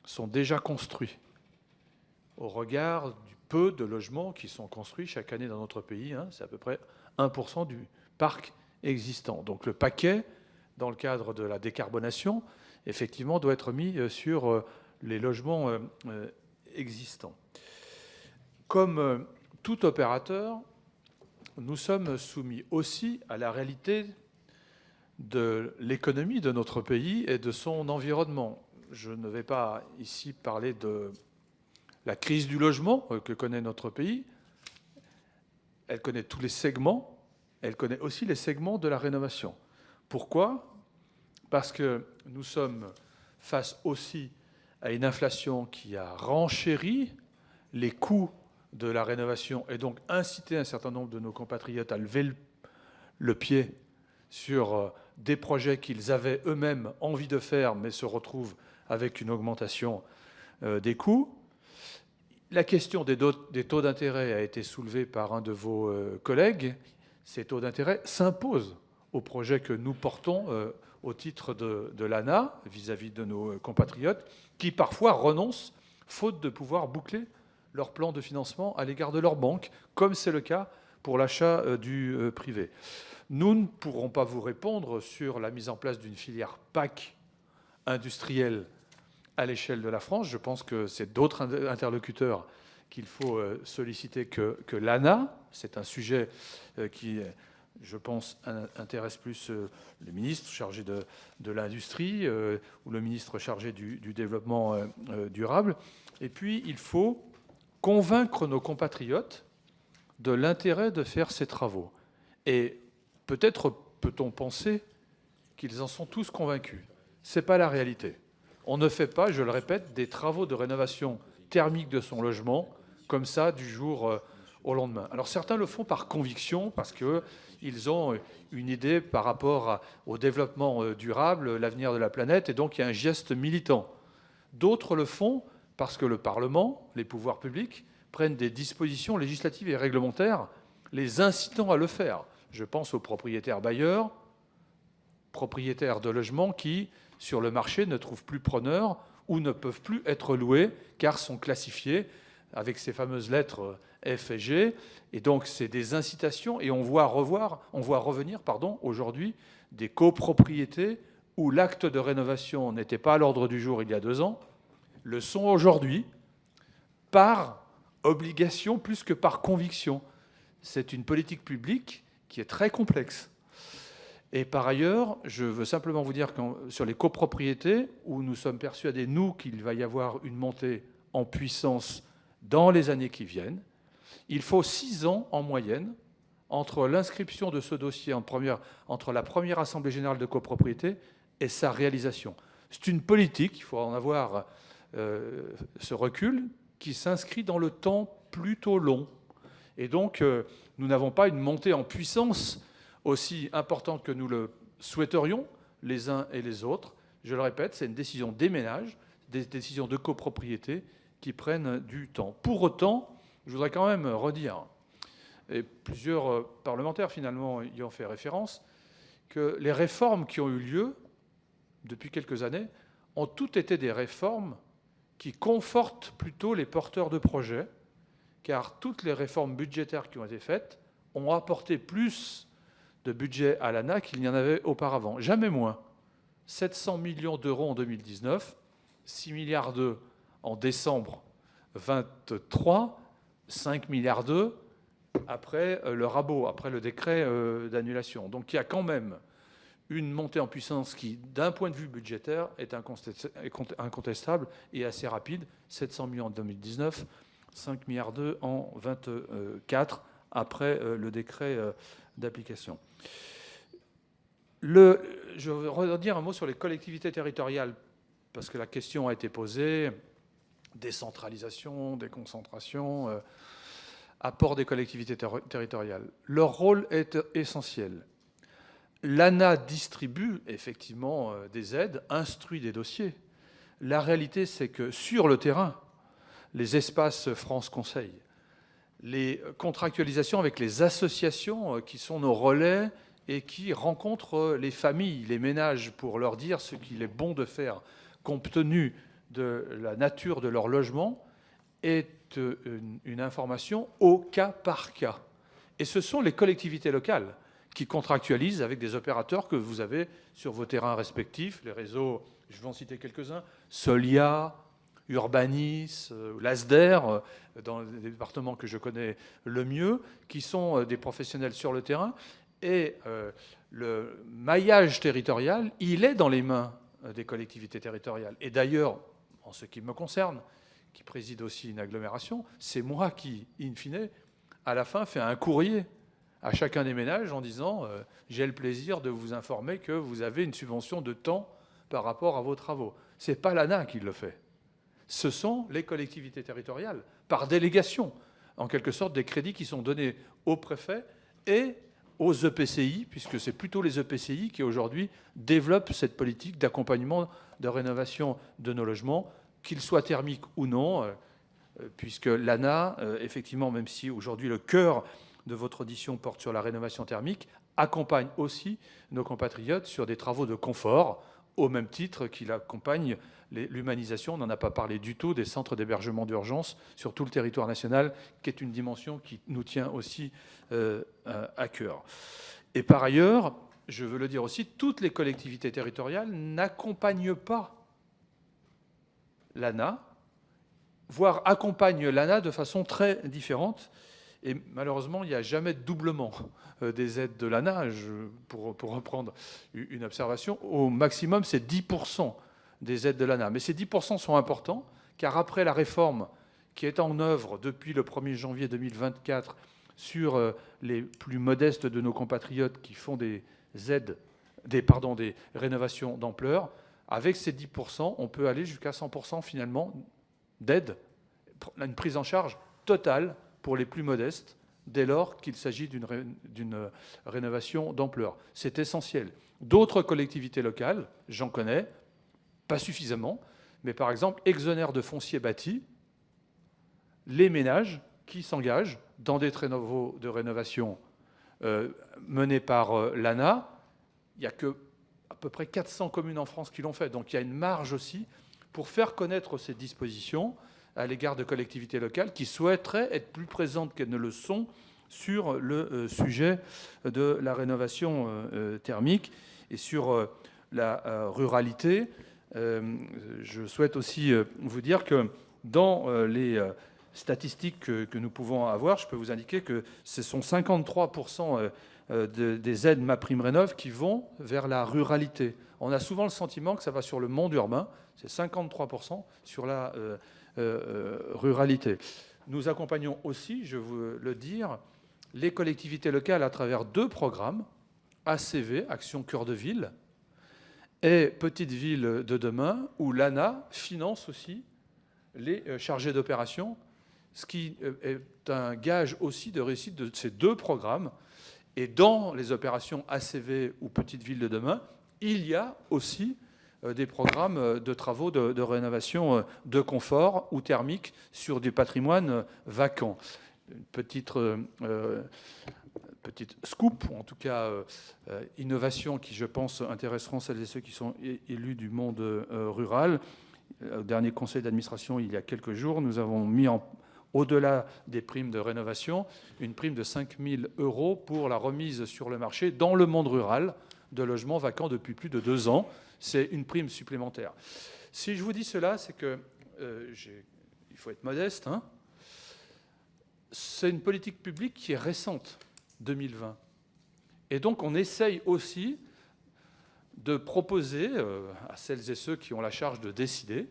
sont déjà construits. Au regard du peu de logements qui sont construits chaque année dans notre pays, c'est à peu près 1% du parc existant. Donc le paquet, dans le cadre de la décarbonation, effectivement, doit être mis sur les logements existants. Comme tout opérateur, nous sommes soumis aussi à la réalité de l'économie de notre pays et de son environnement. Je ne vais pas ici parler de la crise du logement que connaît notre pays. Elle connaît tous les segments. Elle connaît aussi les segments de la rénovation. Pourquoi ? Parce que nous sommes face aussi à une inflation qui a renchéri les coûts de la rénovation et donc incité un certain nombre de nos compatriotes à lever le pied sur des projets qu'ils avaient eux-mêmes envie de faire, mais se retrouvent avec une augmentation des coûts. La question des taux d'intérêt a été soulevée par un de vos collègues. Ces taux d'intérêt s'imposent aux projets que nous portons au titre de l'ANA vis-à-vis de nos compatriotes qui parfois renoncent, faute de pouvoir boucler leur plan de financement à l'égard de leur banque, comme c'est le cas pour l'achat du privé. Nous ne pourrons pas vous répondre sur la mise en place d'une filière PAC industrielle à l'échelle de la France. Je pense que c'est d'autres interlocuteurs qu'il faut solliciter que l'ANA. C'est un sujet qui, je pense, intéresse plus le ministre chargé de l'industrie ou le ministre chargé du développement durable. Et puis, il faut convaincre nos compatriotes de l'intérêt de faire ces travaux. Et peut-être peut-on penser qu'ils en sont tous convaincus. Ce n'est pas la réalité. On ne fait pas, je le répète, des travaux de rénovation thermique de son logement comme ça du jour au lendemain. Alors certains le font par conviction parce qu'ils ont une idée par rapport au développement durable, l'avenir de la planète, et donc il y a un geste militant. D'autres le font parce que le Parlement, les pouvoirs publics, prennent des dispositions législatives et réglementaires les incitant à le faire. Je pense aux propriétaires bailleurs, propriétaires de logements qui, sur le marché, ne trouvent plus preneurs ou ne peuvent plus être loués car sont classifiés avec ces fameuses lettres F et G. Et donc, c'est des incitations et on voit revenir aujourd'hui des copropriétés où l'acte de rénovation n'était pas à l'ordre du jour il y a 2 ans, le sont aujourd'hui par obligation plus que par conviction. C'est une politique publique qui est très complexe. Et par ailleurs, je veux simplement vous dire que sur les copropriétés, où nous sommes persuadés, nous, qu'il va y avoir une montée en puissance dans les années qui viennent, il faut 6 ans en moyenne entre l'inscription de ce dossier entre la première Assemblée générale de copropriété et sa réalisation. C'est une politique, il faut en avoir ce recul, qui s'inscrit dans le temps plutôt long. Et donc, nous n'avons pas une montée en puissance aussi importante que nous le souhaiterions, les uns et les autres. Je le répète, c'est une décision des ménages, des décisions de copropriété qui prennent du temps. Pour autant, je voudrais quand même redire, et plusieurs parlementaires finalement y ont fait référence, que les réformes qui ont eu lieu depuis quelques années ont toutes été des réformes qui confortent plutôt les porteurs de projets, car toutes les réformes budgétaires qui ont été faites ont apporté plus de budget à l'ANA qu'il n'y en avait auparavant. Jamais moins. 700 millions d'euros en 2019, 6 milliards d'euros en décembre 23, 5 milliards d'euros après le rabot, après le décret d'annulation. Donc il y a quand même une montée en puissance qui, d'un point de vue budgétaire, est incontestable et assez rapide. 700 millions en 2019, 5 milliards d'euros en 24 après le décret d'application. Je veux redire un mot sur les collectivités territoriales, parce que la question a été posée. Décentralisation, déconcentration, apport des collectivités territoriales. Leur rôle est essentiel. L'ANA distribue effectivement des aides, instruit des dossiers. La réalité, c'est que sur le terrain, les espaces France Conseil, les contractualisations avec les associations qui sont nos relais et qui rencontrent les familles, les ménages, pour leur dire ce qu'il est bon de faire compte tenu de la nature de leur logement, est une information au cas par cas. Et ce sont les collectivités locales qui contractualisent avec des opérateurs que vous avez sur vos terrains respectifs, les réseaux, je vais en citer quelques-uns, Solia, Urbanis, l'ASDER, dans les départements que je connais le mieux, qui sont des professionnels sur le terrain. Et le maillage territorial, il est dans les mains des collectivités territoriales. Et d'ailleurs, en ce qui me concerne, qui préside aussi une agglomération, c'est moi qui, in fine, à la fin, fais un courrier à chacun des ménages en disant j'ai le plaisir de vous informer que vous avez une subvention de temps par rapport à vos travaux. Ce n'est pas l'ANA qui le fait. Ce sont les collectivités territoriales, par délégation, en quelque sorte des crédits qui sont donnés aux préfets et aux EPCI, puisque c'est plutôt les EPCI qui aujourd'hui développent cette politique d'accompagnement de rénovation de nos logements, qu'ils soient thermiques ou non, puisque l'ANA, effectivement, même si aujourd'hui le cœur de votre audition porte sur la rénovation thermique, accompagne aussi nos compatriotes sur des travaux de confort, au même titre qu'il accompagne l'humanisation, on n'en a pas parlé du tout, des centres d'hébergement d'urgence sur tout le territoire national, qui est une dimension qui nous tient aussi à cœur. Et par ailleurs, je veux le dire aussi, toutes les collectivités territoriales n'accompagnent pas l'ANA, voire accompagnent l'ANA de façon très différente. Et malheureusement, il n'y a jamais de doublement des aides de l'ANA. Pour reprendre une observation, au maximum, c'est 10% des aides de l'ANA. Mais ces 10% sont importants, car après la réforme qui est en œuvre depuis le 1er janvier 2024 sur les plus modestes de nos compatriotes qui font des rénovations d'ampleur, avec ces 10%, on peut aller jusqu'à 100% finalement d'aide, une prise en charge totale pour les plus modestes, dès lors qu'il s'agit d'une rénovation d'ampleur. C'est essentiel. D'autres collectivités locales, j'en connais, pas suffisamment, mais par exemple, exonèrent de foncier bâti les ménages qui s'engagent dans des travaux de rénovation menés par l'ANA. Il n'y a que à peu près 400 communes en France qui l'ont fait. Donc il y a une marge aussi pour faire connaître ces dispositions à l'égard de collectivités locales qui souhaiteraient être plus présentes qu'elles ne le sont sur le sujet de la rénovation thermique et sur la ruralité. Je souhaite aussi vous dire que dans les statistiques que nous pouvons avoir, je peux vous indiquer que ce sont 53% des aides MaPrimeRénov' qui vont vers la ruralité. On a souvent le sentiment que ça va sur le monde urbain, c'est 53% sur la ruralité. Nous accompagnons aussi, je veux le dire, les collectivités locales à travers 2 programmes, ACV, Action Cœur de Ville, et Petites Villes de demain, où l'ANA finance aussi les chargés d'opération, ce qui est un gage aussi de réussite de ces 2 programmes. Et dans les opérations ACV ou Petites Villes de demain, il y a aussi des programmes de travaux de rénovation de confort ou thermique sur du patrimoine vacant. Une petite scoop, ou en tout cas innovation qui, je pense, intéresseront celles et ceux qui sont élus du monde rural. Au dernier conseil d'administration, il y a quelques jours, nous avons mis au-delà des primes de rénovation, une prime de 5 000 € pour la remise sur le marché dans le monde rural de logements vacants depuis plus de 2 ans. C'est une prime supplémentaire. Si je vous dis cela, c'est que, il faut être modeste, hein, c'est une politique publique qui est récente, 2020. Et donc on essaye aussi de proposer à celles et ceux qui ont la charge de décider,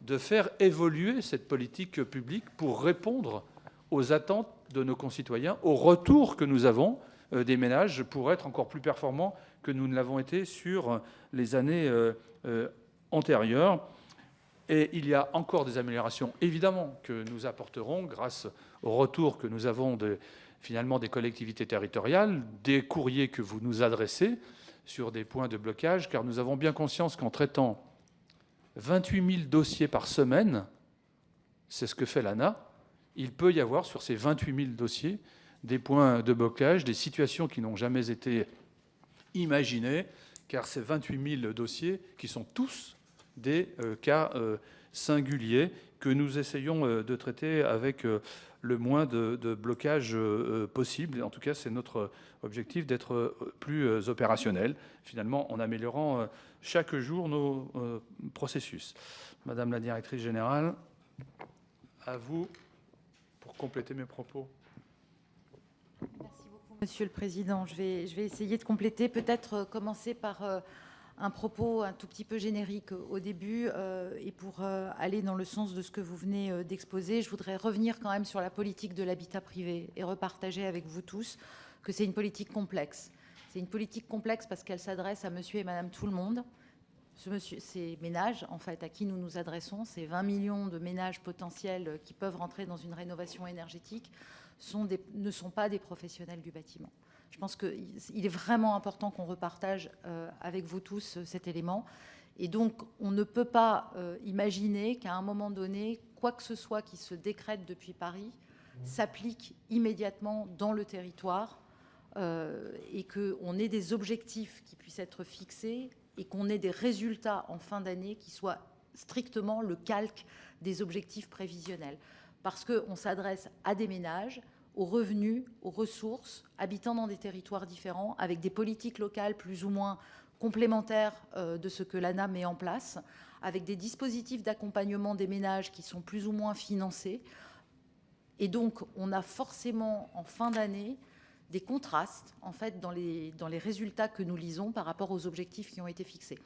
de faire évoluer cette politique publique pour répondre aux attentes de nos concitoyens, au retour que nous avons des ménages pour être encore plus performants que nous ne l'avons été sur les années antérieures. Et il y a encore des améliorations, évidemment, que nous apporterons grâce au retour que nous avons finalement des collectivités territoriales, des courriers que vous nous adressez sur des points de blocage, car nous avons bien conscience qu'en traitant 28 000 dossiers par semaine, c'est ce que fait l'ANA, il peut y avoir sur ces 28 000 dossiers des points de blocage, des situations qui n'ont jamais été imaginées, car ces 28 000 dossiers, qui sont tous des cas singuliers, que nous essayons de traiter avec le moins de blocage possible. Et en tout cas, c'est notre objectif d'être plus opérationnel, finalement, en améliorant chaque jour nos processus. Madame la directrice générale, à vous pour compléter mes propos.
Merci beaucoup, Monsieur le Président. Je vais essayer de compléter, peut-être commencer par un propos un tout petit peu générique au début, et pour aller dans le sens de ce que vous venez d'exposer, je voudrais revenir quand même sur la politique de l'habitat privé et repartager avec vous tous que c'est une politique complexe. C'est une politique complexe parce qu'elle s'adresse à monsieur et madame tout le monde. Ces ménages, en fait, à qui nous nous adressons, ces 20 millions de ménages potentiels qui peuvent rentrer dans une rénovation énergétique, ne sont pas des professionnels du bâtiment. Je pense qu'il est vraiment important qu'on repartage avec vous tous cet élément. Et donc, on ne peut pas imaginer qu'à un moment donné, quoi que ce soit qui se décrète depuis Paris s'applique immédiatement dans le territoire, et qu'on ait des objectifs qui puissent être fixés et qu'on ait des résultats en fin d'année qui soient strictement le calque des objectifs prévisionnels. Parce qu'on s'adresse à des ménages, aux revenus, aux ressources, habitant dans des territoires différents, avec des politiques locales plus ou moins complémentaires de ce que l'ANA met en place, avec des dispositifs d'accompagnement des ménages qui sont plus ou moins financés. Et donc, on a forcément, en fin d'année, des contrastes, en fait, dans les résultats que nous lisons par rapport aux objectifs qui ont été fixés.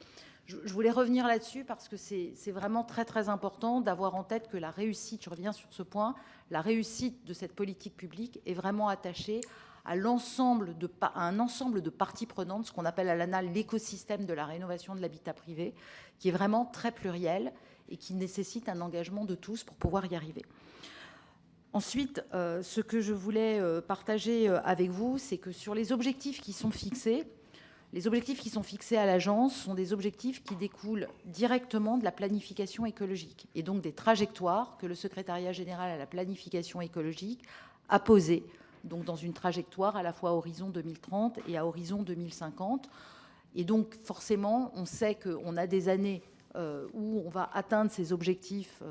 Je voulais revenir là-dessus parce que c'est vraiment très, très important d'avoir en tête que la réussite, je reviens sur ce point, la réussite de cette politique publique est vraiment attachée à un ensemble de parties prenantes, ce qu'on appelle à l'ANA l'écosystème de la rénovation de l'habitat privé, qui est vraiment très pluriel et qui nécessite un engagement de tous pour pouvoir y arriver. Ensuite, ce que je voulais partager avec vous, c'est que sur les objectifs qui sont fixés, les objectifs qui sont fixés à l'agence sont des objectifs qui découlent directement de la planification écologique et donc des trajectoires que le secrétariat général à la planification écologique a posées, donc dans une trajectoire à la fois à horizon 2030 et à horizon 2050. Et donc forcément, on sait qu'on a des années où on va atteindre ces objectifs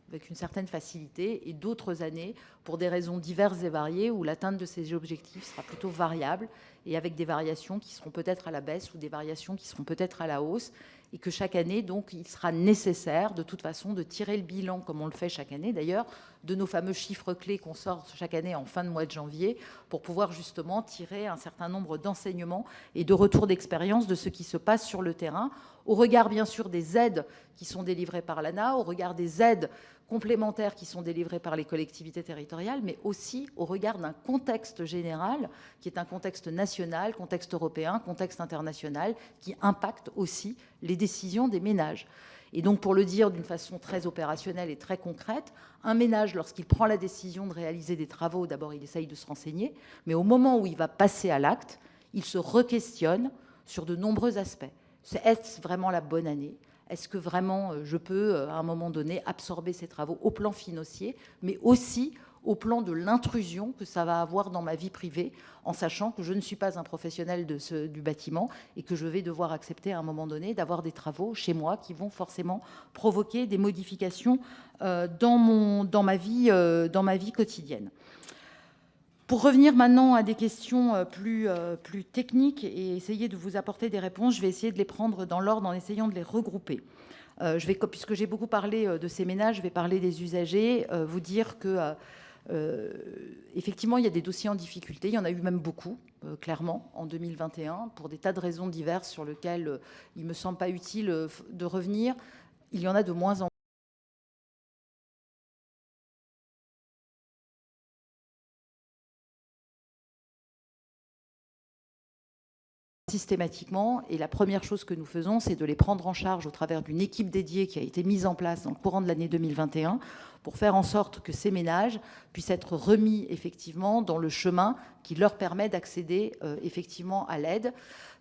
avec une certaine facilité, et d'autres années, pour des raisons diverses et variées, où l'atteinte de ces objectifs sera plutôt variable, et avec des variations qui seront peut-être à la baisse ou des variations qui seront peut-être à la hausse, et que chaque année, donc, il sera nécessaire, de toute façon, de tirer le bilan, comme on le fait chaque année d'ailleurs, de nos fameux chiffres clés qu'on sort chaque année en fin de mois de janvier, pour pouvoir justement tirer un certain nombre d'enseignements et de retours d'expérience de ce qui se passe sur le terrain, au regard bien sûr des aides qui sont délivrées par l'ANA, au regard des aides complémentaires qui sont délivrées par les collectivités territoriales, mais aussi au regard d'un contexte général, qui est un contexte national, contexte européen, contexte international, qui impacte aussi les décisions des ménages. Et donc, pour le dire d'une façon très opérationnelle et très concrète, un ménage, lorsqu'il prend la décision de réaliser des travaux, d'abord, il essaye de se renseigner, mais au moment où il va passer à l'acte, il se re-questionne sur de nombreux aspects. Est-ce vraiment la bonne année ? Est-ce que vraiment je peux, à un moment donné, absorber ces travaux au plan financier, mais aussi au plan de l'intrusion que ça va avoir dans ma vie privée, en sachant que je ne suis pas un professionnel du bâtiment et que je vais devoir accepter à un moment donné d'avoir des travaux chez moi qui vont forcément provoquer des modifications dans ma vie quotidienne. Pour revenir maintenant à des questions plus techniques et essayer de vous apporter des réponses, je vais essayer de les prendre dans l'ordre en essayant de les regrouper. Puisque j'ai beaucoup parlé de ces ménages, je vais parler des usagers, vous dire que effectivement, il y a des dossiers en difficulté. Il y en a eu même beaucoup, clairement, en 2021, pour des tas de raisons diverses sur lesquelles il ne me semble pas utile de revenir. Il y en a de moins en moins. Systématiquement, et la première chose que nous faisons, c'est de les prendre en charge au travers d'une équipe dédiée qui a été mise en place dans le courant de l'année 2021 pour faire en sorte que ces ménages puissent être remis effectivement dans le chemin qui leur permet d'accéder effectivement à l'aide.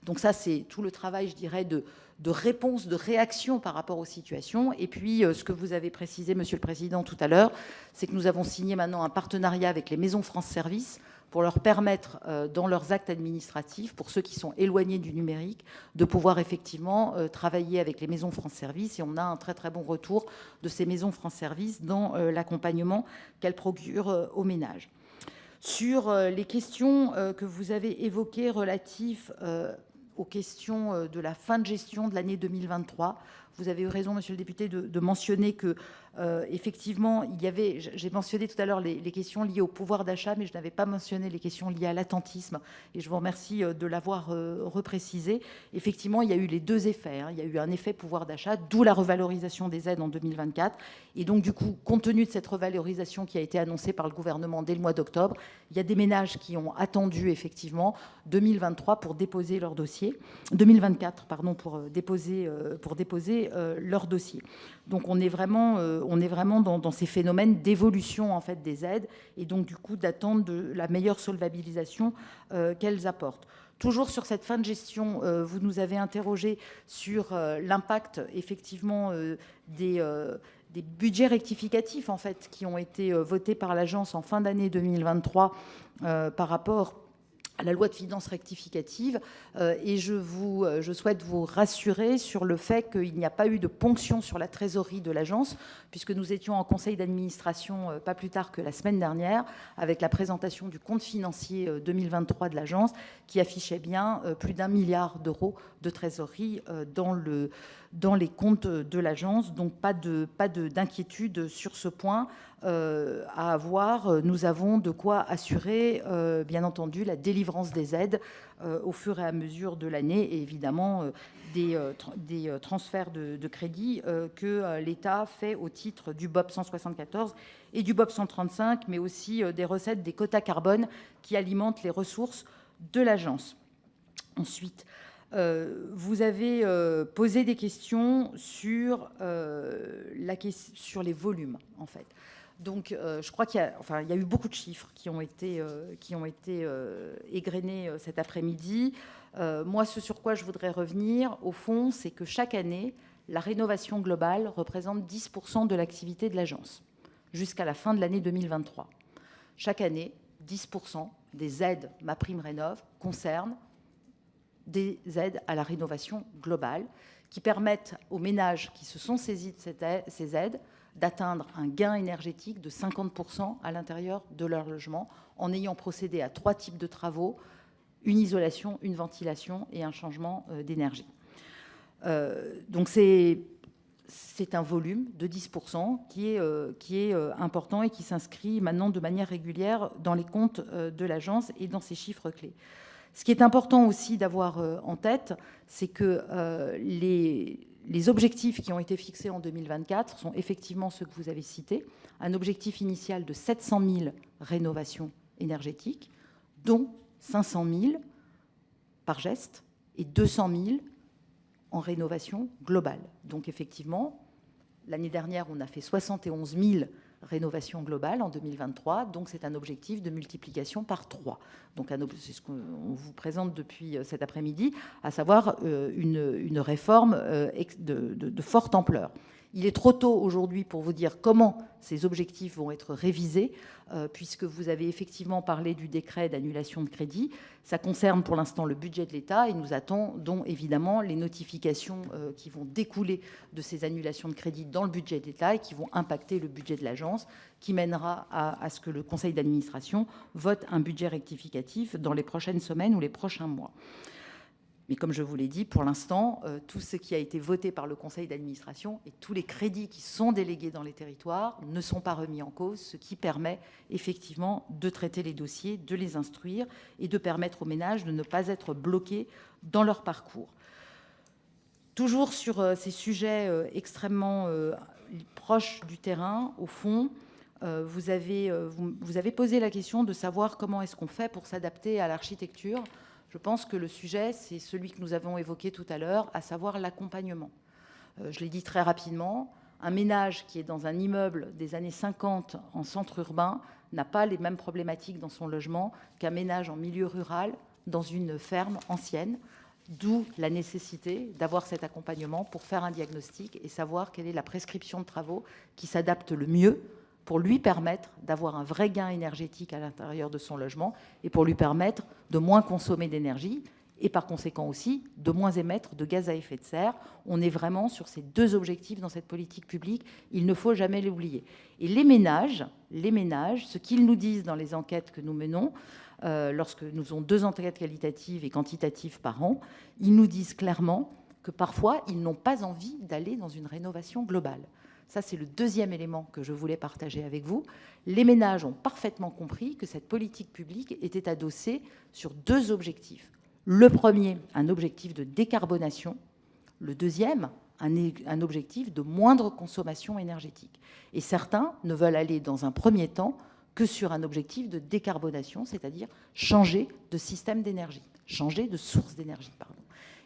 Donc ça, c'est tout le travail, je dirais, de réponse, de réaction par rapport aux situations. Et puis, ce que vous avez précisé, Monsieur le Président, tout à l'heure, c'est que nous avons signé maintenant un partenariat avec les maisons France Service pour leur permettre, dans leurs actes administratifs, pour ceux qui sont éloignés du numérique, de pouvoir effectivement travailler avec les maisons France Service. Et on a un très très bon retour de ces maisons France Service dans l'accompagnement qu'elles procurent aux ménages. Sur les questions que vous avez évoquées relatives aux questions de la fin de gestion de l'année 2023, vous avez eu raison, monsieur le député, de mentionner que, effectivement, il y avait, j'ai mentionné tout à l'heure les questions liées au pouvoir d'achat, mais je n'avais pas mentionné les questions liées à l'attentisme, et je vous remercie de l'avoir reprécisé. Effectivement, il y a eu les deux effets. Il y a eu un effet pouvoir d'achat, d'où la revalorisation des aides en 2024. Et donc, du coup, compte tenu de cette revalorisation qui a été annoncée par le gouvernement dès le mois d'octobre, il y a des ménages qui ont attendu, effectivement, 2023 pour déposer leur dossier, 2024, pardon, pour déposer leur dossier. Donc on est vraiment dans ces phénomènes d'évolution en fait des aides et donc du coup d'attendre de la meilleure solvabilisation qu'elles apportent. Toujours sur cette fin de gestion, vous nous avez interrogé sur l'impact effectivement des budgets rectificatifs en fait qui ont été votés par l'agence en fin d'année 2023 par rapport à la loi de finances rectificative, et je souhaite vous rassurer sur le fait qu'il n'y a pas eu de ponction sur la trésorerie de l'agence, puisque nous étions en conseil d'administration pas plus tard que la semaine dernière, avec la présentation du compte financier 2023 de l'agence, qui affichait bien plus d'1 milliard d'euros de trésorerie dans les comptes de l'agence. Donc pas d'inquiétude sur ce point à avoir. Nous avons de quoi assurer, bien entendu, la délivrance des aides au fur et à mesure de l'année et évidemment des transferts de crédit que l'État fait au titre du BOP 174 et du BOP 135, mais aussi des recettes des quotas carbone qui alimentent les ressources de l'agence. Ensuite, vous avez posé des questions sur les volumes, en fait. Donc, je crois qu'il y a eu beaucoup de chiffres qui ont été égrenés cet après-midi. Moi, ce sur quoi je voudrais revenir, au fond, c'est que chaque année, la rénovation globale représente 10% de l'activité de l'agence, jusqu'à la fin de l'année 2023. Chaque année, 10% des aides MaPrimeRénov' concernent des aides à la rénovation globale qui permettent aux ménages qui se sont saisis de ces aides d'atteindre un gain énergétique de 50% à l'intérieur de leur logement en ayant procédé à 3 types de travaux, une isolation, une ventilation et un changement d'énergie. Donc c'est un volume de 10% qui est important et qui s'inscrit maintenant de manière régulière dans les comptes de l'agence et dans ses chiffres clés. Ce qui est important aussi d'avoir en tête, c'est que les objectifs qui ont été fixés en 2024 sont effectivement ceux que vous avez cités. Un objectif initial de 700 000 rénovations énergétiques, dont 500 000 par geste et 200 000 en rénovation globale. Donc effectivement, l'année dernière, on a fait 71 000 rénovation globale en 2023, donc c'est un objectif de multiplication par 3. Donc c'est ce qu'on vous présente depuis cet après-midi, à savoir une réforme de forte ampleur. Il est trop tôt aujourd'hui pour vous dire comment ces objectifs vont être révisés, puisque vous avez effectivement parlé du décret d'annulation de crédit. Ça concerne pour l'instant le budget de l'État et nous attendons évidemment les notifications qui vont découler de ces annulations de crédit dans le budget de l'État et qui vont impacter le budget de l'agence, qui mènera à ce que le conseil d'administration vote un budget rectificatif dans les prochaines semaines ou les prochains mois. Mais comme je vous l'ai dit, pour l'instant, tout ce qui a été voté par le conseil d'administration et tous les crédits qui sont délégués dans les territoires ne sont pas remis en cause, ce qui permet effectivement de traiter les dossiers, de les instruire et de permettre aux ménages de ne pas être bloqués dans leur parcours. Toujours sur ces sujets extrêmement proches du terrain, au fond, vous avez posé la question de savoir comment est-ce qu'on fait pour s'adapter à l'architecture. Je pense que le sujet, c'est celui que nous avons évoqué tout à l'heure, à savoir l'accompagnement. Je l'ai dit très rapidement, un ménage qui est dans un immeuble des années 50 en centre urbain n'a pas les mêmes problématiques dans son logement qu'un ménage en milieu rural dans une ferme ancienne, d'où la nécessité d'avoir cet accompagnement pour faire un diagnostic et savoir quelle est la prescription de travaux qui s'adapte le mieux pour lui permettre d'avoir un vrai gain énergétique à l'intérieur de son logement et pour lui permettre de moins consommer d'énergie et par conséquent aussi de moins émettre de gaz à effet de serre. On est vraiment sur ces deux objectifs dans cette politique publique. Il ne faut jamais l'oublier. Et les ménages, ce qu'ils nous disent dans les enquêtes que nous menons, lorsque nous faisons 2 enquêtes qualitatives et quantitatives par an, ils nous disent clairement que parfois, ils n'ont pas envie d'aller dans une rénovation globale. Ça, c'est le deuxième élément que je voulais partager avec vous. Les ménages ont parfaitement compris que cette politique publique était adossée sur 2 objectifs. Le premier, un objectif de décarbonation. Le deuxième, un objectif de moindre consommation énergétique. Et certains ne veulent aller dans un premier temps que sur un objectif de décarbonation, c'est-à-dire changer de système d'énergie, changer de source d'énergie, pardon.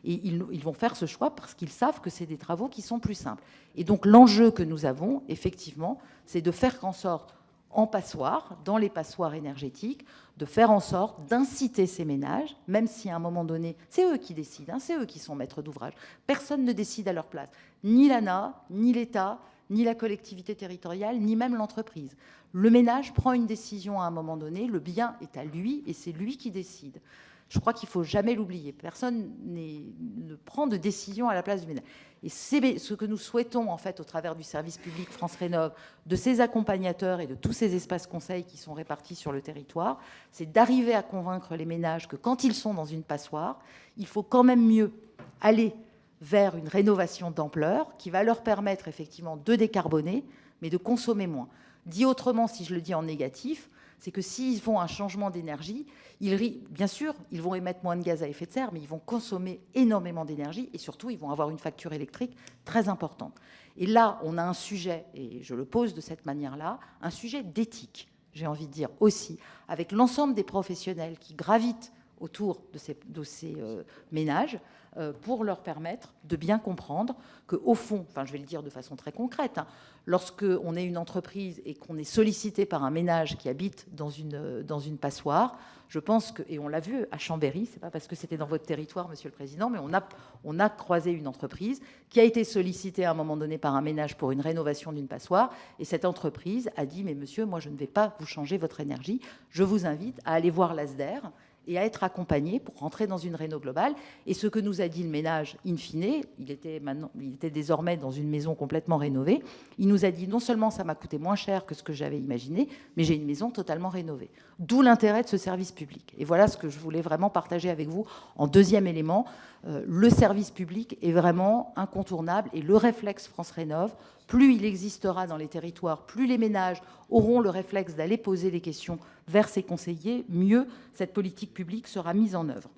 Et ils vont faire ce choix parce qu'ils savent que c'est des travaux qui sont plus simples. Et donc l'enjeu que nous avons, effectivement, c'est de faire en sorte, en passoire, dans les passoires énergétiques, de faire en sorte d'inciter ces ménages, même si à un moment donné, c'est eux qui décident, c'est eux qui sont maîtres d'ouvrage. Personne ne décide à leur place, ni l'ANA, ni l'État, ni la collectivité territoriale, ni même l'entreprise. Le ménage prend une décision à un moment donné, le bien est à lui et c'est lui qui décide. Je crois qu'il ne faut jamais l'oublier. Personne ne prend de décision à la place du ménage. Et c'est ce que nous souhaitons, en fait, au travers du service public France Rénov', de ces accompagnateurs et de tous ces espaces conseils qui sont répartis sur le territoire, c'est d'arriver à convaincre les ménages que quand ils sont dans une passoire, il faut quand même mieux aller vers une rénovation d'ampleur qui va leur permettre effectivement de décarboner, mais de consommer moins. Dit autrement, si je le dis en négatif, c'est que s'ils font un changement d'énergie, bien sûr, ils vont émettre moins de gaz à effet de serre, mais ils vont consommer énormément d'énergie et surtout, ils vont avoir une facture électrique très importante. Et là, on a un sujet, et je le pose de cette manière-là, un sujet d'éthique, j'ai envie de dire aussi, avec l'ensemble des professionnels qui gravitent autour de ces ménages, pour leur permettre de bien comprendre qu'au fond, enfin je vais le dire de façon très concrète, lorsqu'on est une entreprise et qu'on est sollicité par un ménage qui habite dans une passoire, je pense que, et on l'a vu à Chambéry, c'est pas parce que c'était dans votre territoire, Monsieur le Président, mais on a croisé une entreprise qui a été sollicitée à un moment donné par un ménage pour une rénovation d'une passoire, et cette entreprise a dit, mais monsieur, moi je ne vais pas vous changer votre énergie, je vous invite à aller voir l'ASDER et à être accompagné pour rentrer dans une réno globale. Et ce que nous a dit le ménage, in fine, il était désormais dans une maison complètement rénovée, il nous a dit non seulement ça m'a coûté moins cher que ce que j'avais imaginé, mais j'ai une maison totalement rénovée. D'où l'intérêt de ce service public. Et voilà ce que je voulais vraiment partager avec vous. En deuxième élément, le service public est vraiment incontournable et le réflexe France Rénov', plus il existera dans les territoires, plus les ménages auront le réflexe d'aller poser les questions vers ces conseillers, mieux cette politique publique sera mise en œuvre.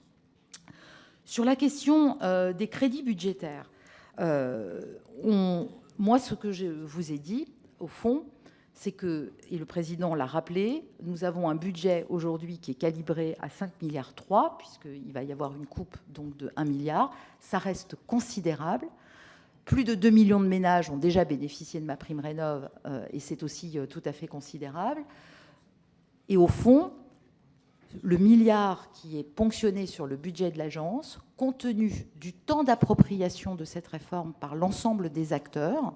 Sur la question des crédits budgétaires, moi, ce que je vous ai dit, au fond, c'est que, et le Président l'a rappelé, nous avons un budget aujourd'hui qui est calibré à 5,3 milliards, puisqu'il va y avoir une coupe donc, de 1 milliard. Ça reste considérable. Plus de 2 millions de ménages ont déjà bénéficié de MaPrimeRénov', et c'est aussi tout à fait considérable. Et au fond, le milliard qui est ponctionné sur le budget de l'agence, compte tenu du temps d'appropriation de cette réforme par l'ensemble des acteurs,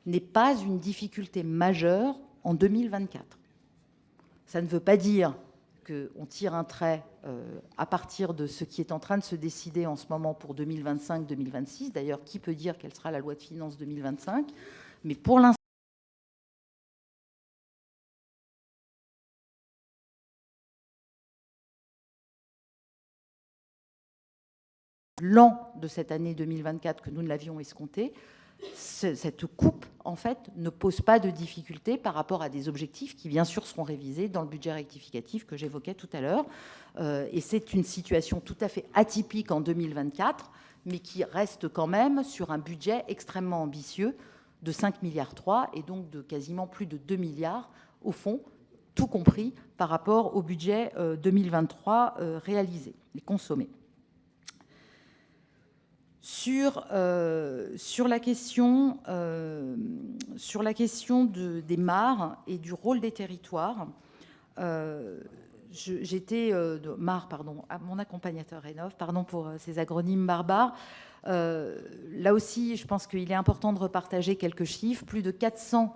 n'est pas une difficulté majeure en 2024. Ça ne veut pas dire qu'on tire un trait à partir de ce qui est en train de se décider en ce moment pour 2025-2026. D'ailleurs, qui peut dire quelle sera la loi de finances 2025 ? Mais pour l'instant, l'an de cette année 2024 que nous ne l'avions escompté, cette coupe, en fait, ne pose pas de difficulté par rapport à des objectifs qui, bien sûr, seront révisés dans le budget rectificatif que j'évoquais tout à l'heure. Et c'est une situation tout à fait atypique en 2024, mais qui reste quand même sur un budget extrêmement ambitieux de 5,3 milliards et donc de quasiment plus de 2 milliards, au fond, tout compris par rapport au budget 2023 réalisé et consommé. Sur la question des mares et du rôle des territoires, j'étais mon accompagnateur Rénov, pardon pour ces acronymes barbares. Là aussi, je pense qu'il est important de repartager quelques chiffres. Plus de 400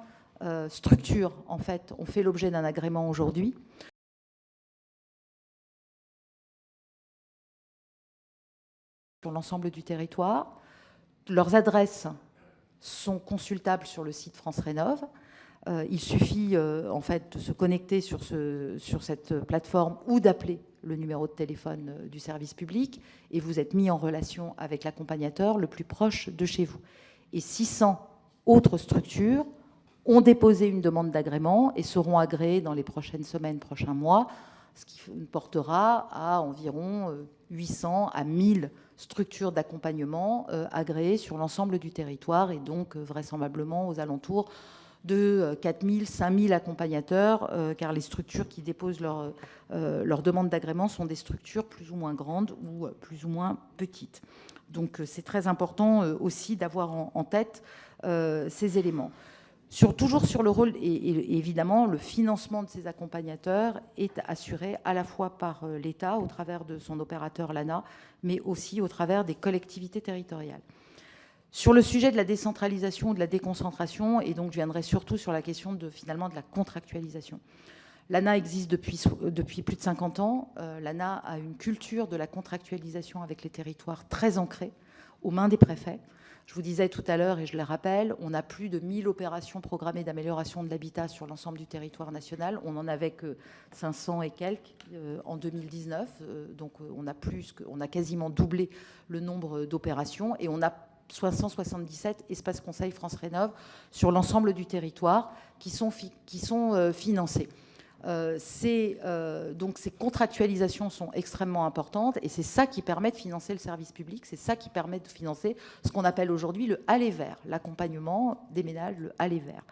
structures, en fait, ont fait l'objet d'un agrément aujourd'hui. Sur l'ensemble du territoire. Leurs adresses sont consultables sur le site France Rénov. Il suffit en fait de se connecter sur cette plateforme ou d'appeler le numéro de téléphone du service public et vous êtes mis en relation avec l'accompagnateur le plus proche de chez vous. Et 600 autres structures ont déposé une demande d'agrément et seront agréées dans les prochaines semaines, prochains mois, ce qui portera à environ 800 à 1000 structures d'accompagnement agréées sur l'ensemble du territoire et donc vraisemblablement aux alentours de 4 000, 5 000 accompagnateurs, car les structures qui déposent leur demande d'agrément sont des structures plus ou moins grandes ou plus ou moins petites. Donc c'est très important aussi d'avoir en tête ces éléments. Toujours sur le rôle, et évidemment, le financement de ces accompagnateurs est assuré à la fois par l'État au travers de son opérateur l'ANA, mais aussi au travers des collectivités territoriales. Sur le sujet de la décentralisation, de la déconcentration, et donc je viendrai surtout sur la question de la contractualisation. L'ANA existe depuis plus de 50 ans. L'ANA a une culture de la contractualisation avec les territoires très ancrée, aux mains des préfets. Je vous disais tout à l'heure, et je le rappelle, on a plus de 1000 opérations programmées d'amélioration de l'habitat sur l'ensemble du territoire national. On n'en avait que 500 et quelques en 2019. Donc on a quasiment doublé le nombre d'opérations et on a 577 espaces conseils France Rénov sur l'ensemble du territoire qui sont financés. Donc ces contractualisations sont extrêmement importantes et c'est ça qui permet de financer le service public, c'est ça qui permet de financer ce qu'on appelle aujourd'hui le aller vers, l'accompagnement des ménages, le aller vers.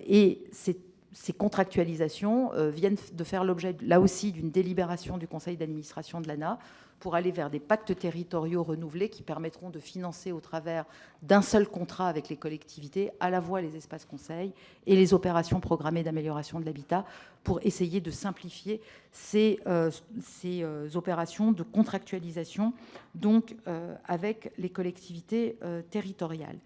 Et ces contractualisations viennent de faire l'objet là aussi d'une délibération du conseil d'administration de l'ANA pour aller vers des pactes territoriaux renouvelés qui permettront de financer au travers d'un seul contrat avec les collectivités à la fois les espaces conseils et les opérations programmées d'amélioration de l'habitat pour essayer de simplifier ces opérations de contractualisation donc avec les collectivités territoriales.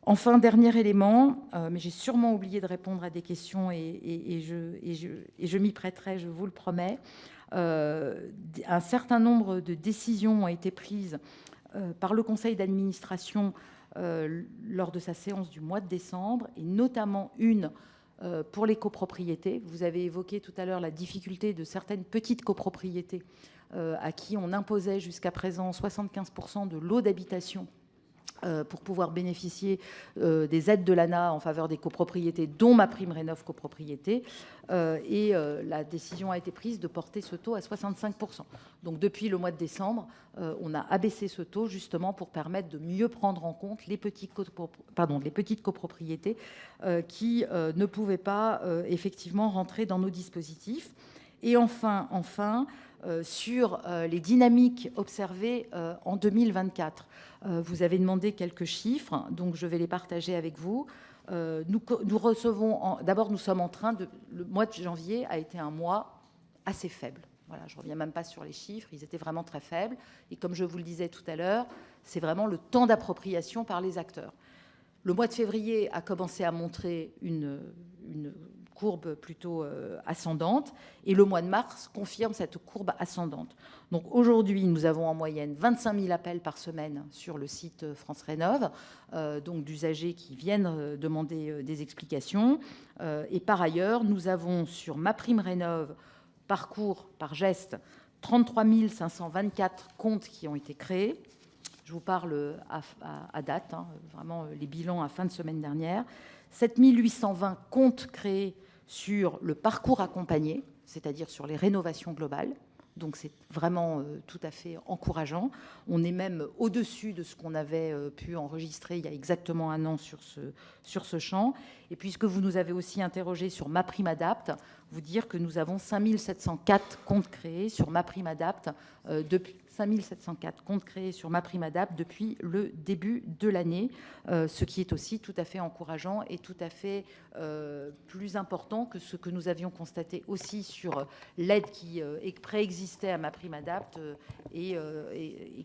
Enfin, dernier élément, mais j'ai sûrement oublié de répondre à des questions et je m'y prêterai, je vous le promets. Un certain nombre de décisions ont été prises par le conseil d'administration lors de sa séance du mois de décembre, et notamment une pour les copropriétés. Vous avez évoqué tout à l'heure la difficulté de certaines petites copropriétés à qui on imposait jusqu'à présent 75% de lots d'habitation pour pouvoir bénéficier des aides de l'ANA en faveur des copropriétés, dont MaPrimeRénov' copropriété. La décision a été prise de porter ce taux à 65%. Donc depuis le mois de décembre, on a abaissé ce taux justement pour permettre de mieux prendre en compte les petites copropriétés qui ne pouvaient pas effectivement rentrer dans nos dispositifs. Et enfin, sur les dynamiques observées en 2024. Vous avez demandé quelques chiffres, donc je vais les partager avec vous. Nous recevons, d'abord nous sommes en train de... Le mois de janvier a été un mois assez faible. Voilà, je ne reviens même pas sur les chiffres, ils étaient vraiment très faibles. Et comme je vous le disais tout à l'heure, c'est vraiment le temps d'appropriation par les acteurs. Le mois de février a commencé à montrer une courbe plutôt ascendante, et le mois de mars confirme cette courbe ascendante. Donc aujourd'hui, nous avons en moyenne 25 000 appels par semaine sur le site France Rénov', donc d'usagers qui viennent demander des explications. Et par ailleurs, nous avons sur MaPrimeRénov', parcours par geste, 33 524 comptes qui ont été créés. Je vous parle à date, vraiment les bilans à fin de semaine dernière. 7 820 comptes créés sur le parcours accompagné, c'est-à-dire sur les rénovations globales. Donc c'est vraiment tout à fait encourageant. On est même au-dessus de ce qu'on avait pu enregistrer il y a exactement un an sur ce champ. Et puisque vous nous avez aussi interrogé sur MaPrimeAdapt', vous dire que nous avons 5 704 comptes créés sur MaPrimeAdapt' depuis 5704 comptes créés sur MaPrimeAdapt' depuis le début de l'année, ce qui est aussi tout à fait encourageant et tout à fait plus important que ce que nous avions constaté aussi sur l'aide qui préexistait à MaPrimeAdapt' et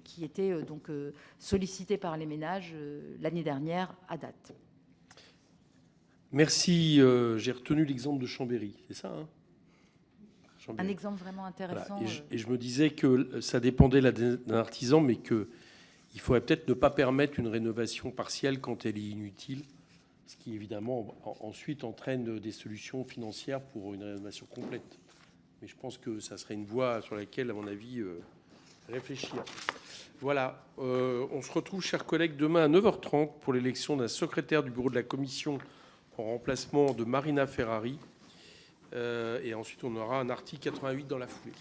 qui était donc sollicitée par les ménages l'année dernière à date.
Merci. J'ai retenu l'exemple de Chambéry, c'est ça, hein ?
Un exemple vraiment intéressant.
Voilà. Et je me disais que ça dépendait là d'un artisan, mais qu'il faudrait peut-être ne pas permettre une rénovation partielle quand elle est inutile, ce qui évidemment ensuite entraîne des solutions financières pour une rénovation complète. Mais je pense que ça serait une voie sur laquelle, à mon avis, réfléchir. Voilà. On se retrouve, chers collègues, demain à 9h30 pour l'élection d'un secrétaire du bureau de la commission en remplacement de Marina Ferrari. Et ensuite, on aura un article 88 dans la foulée.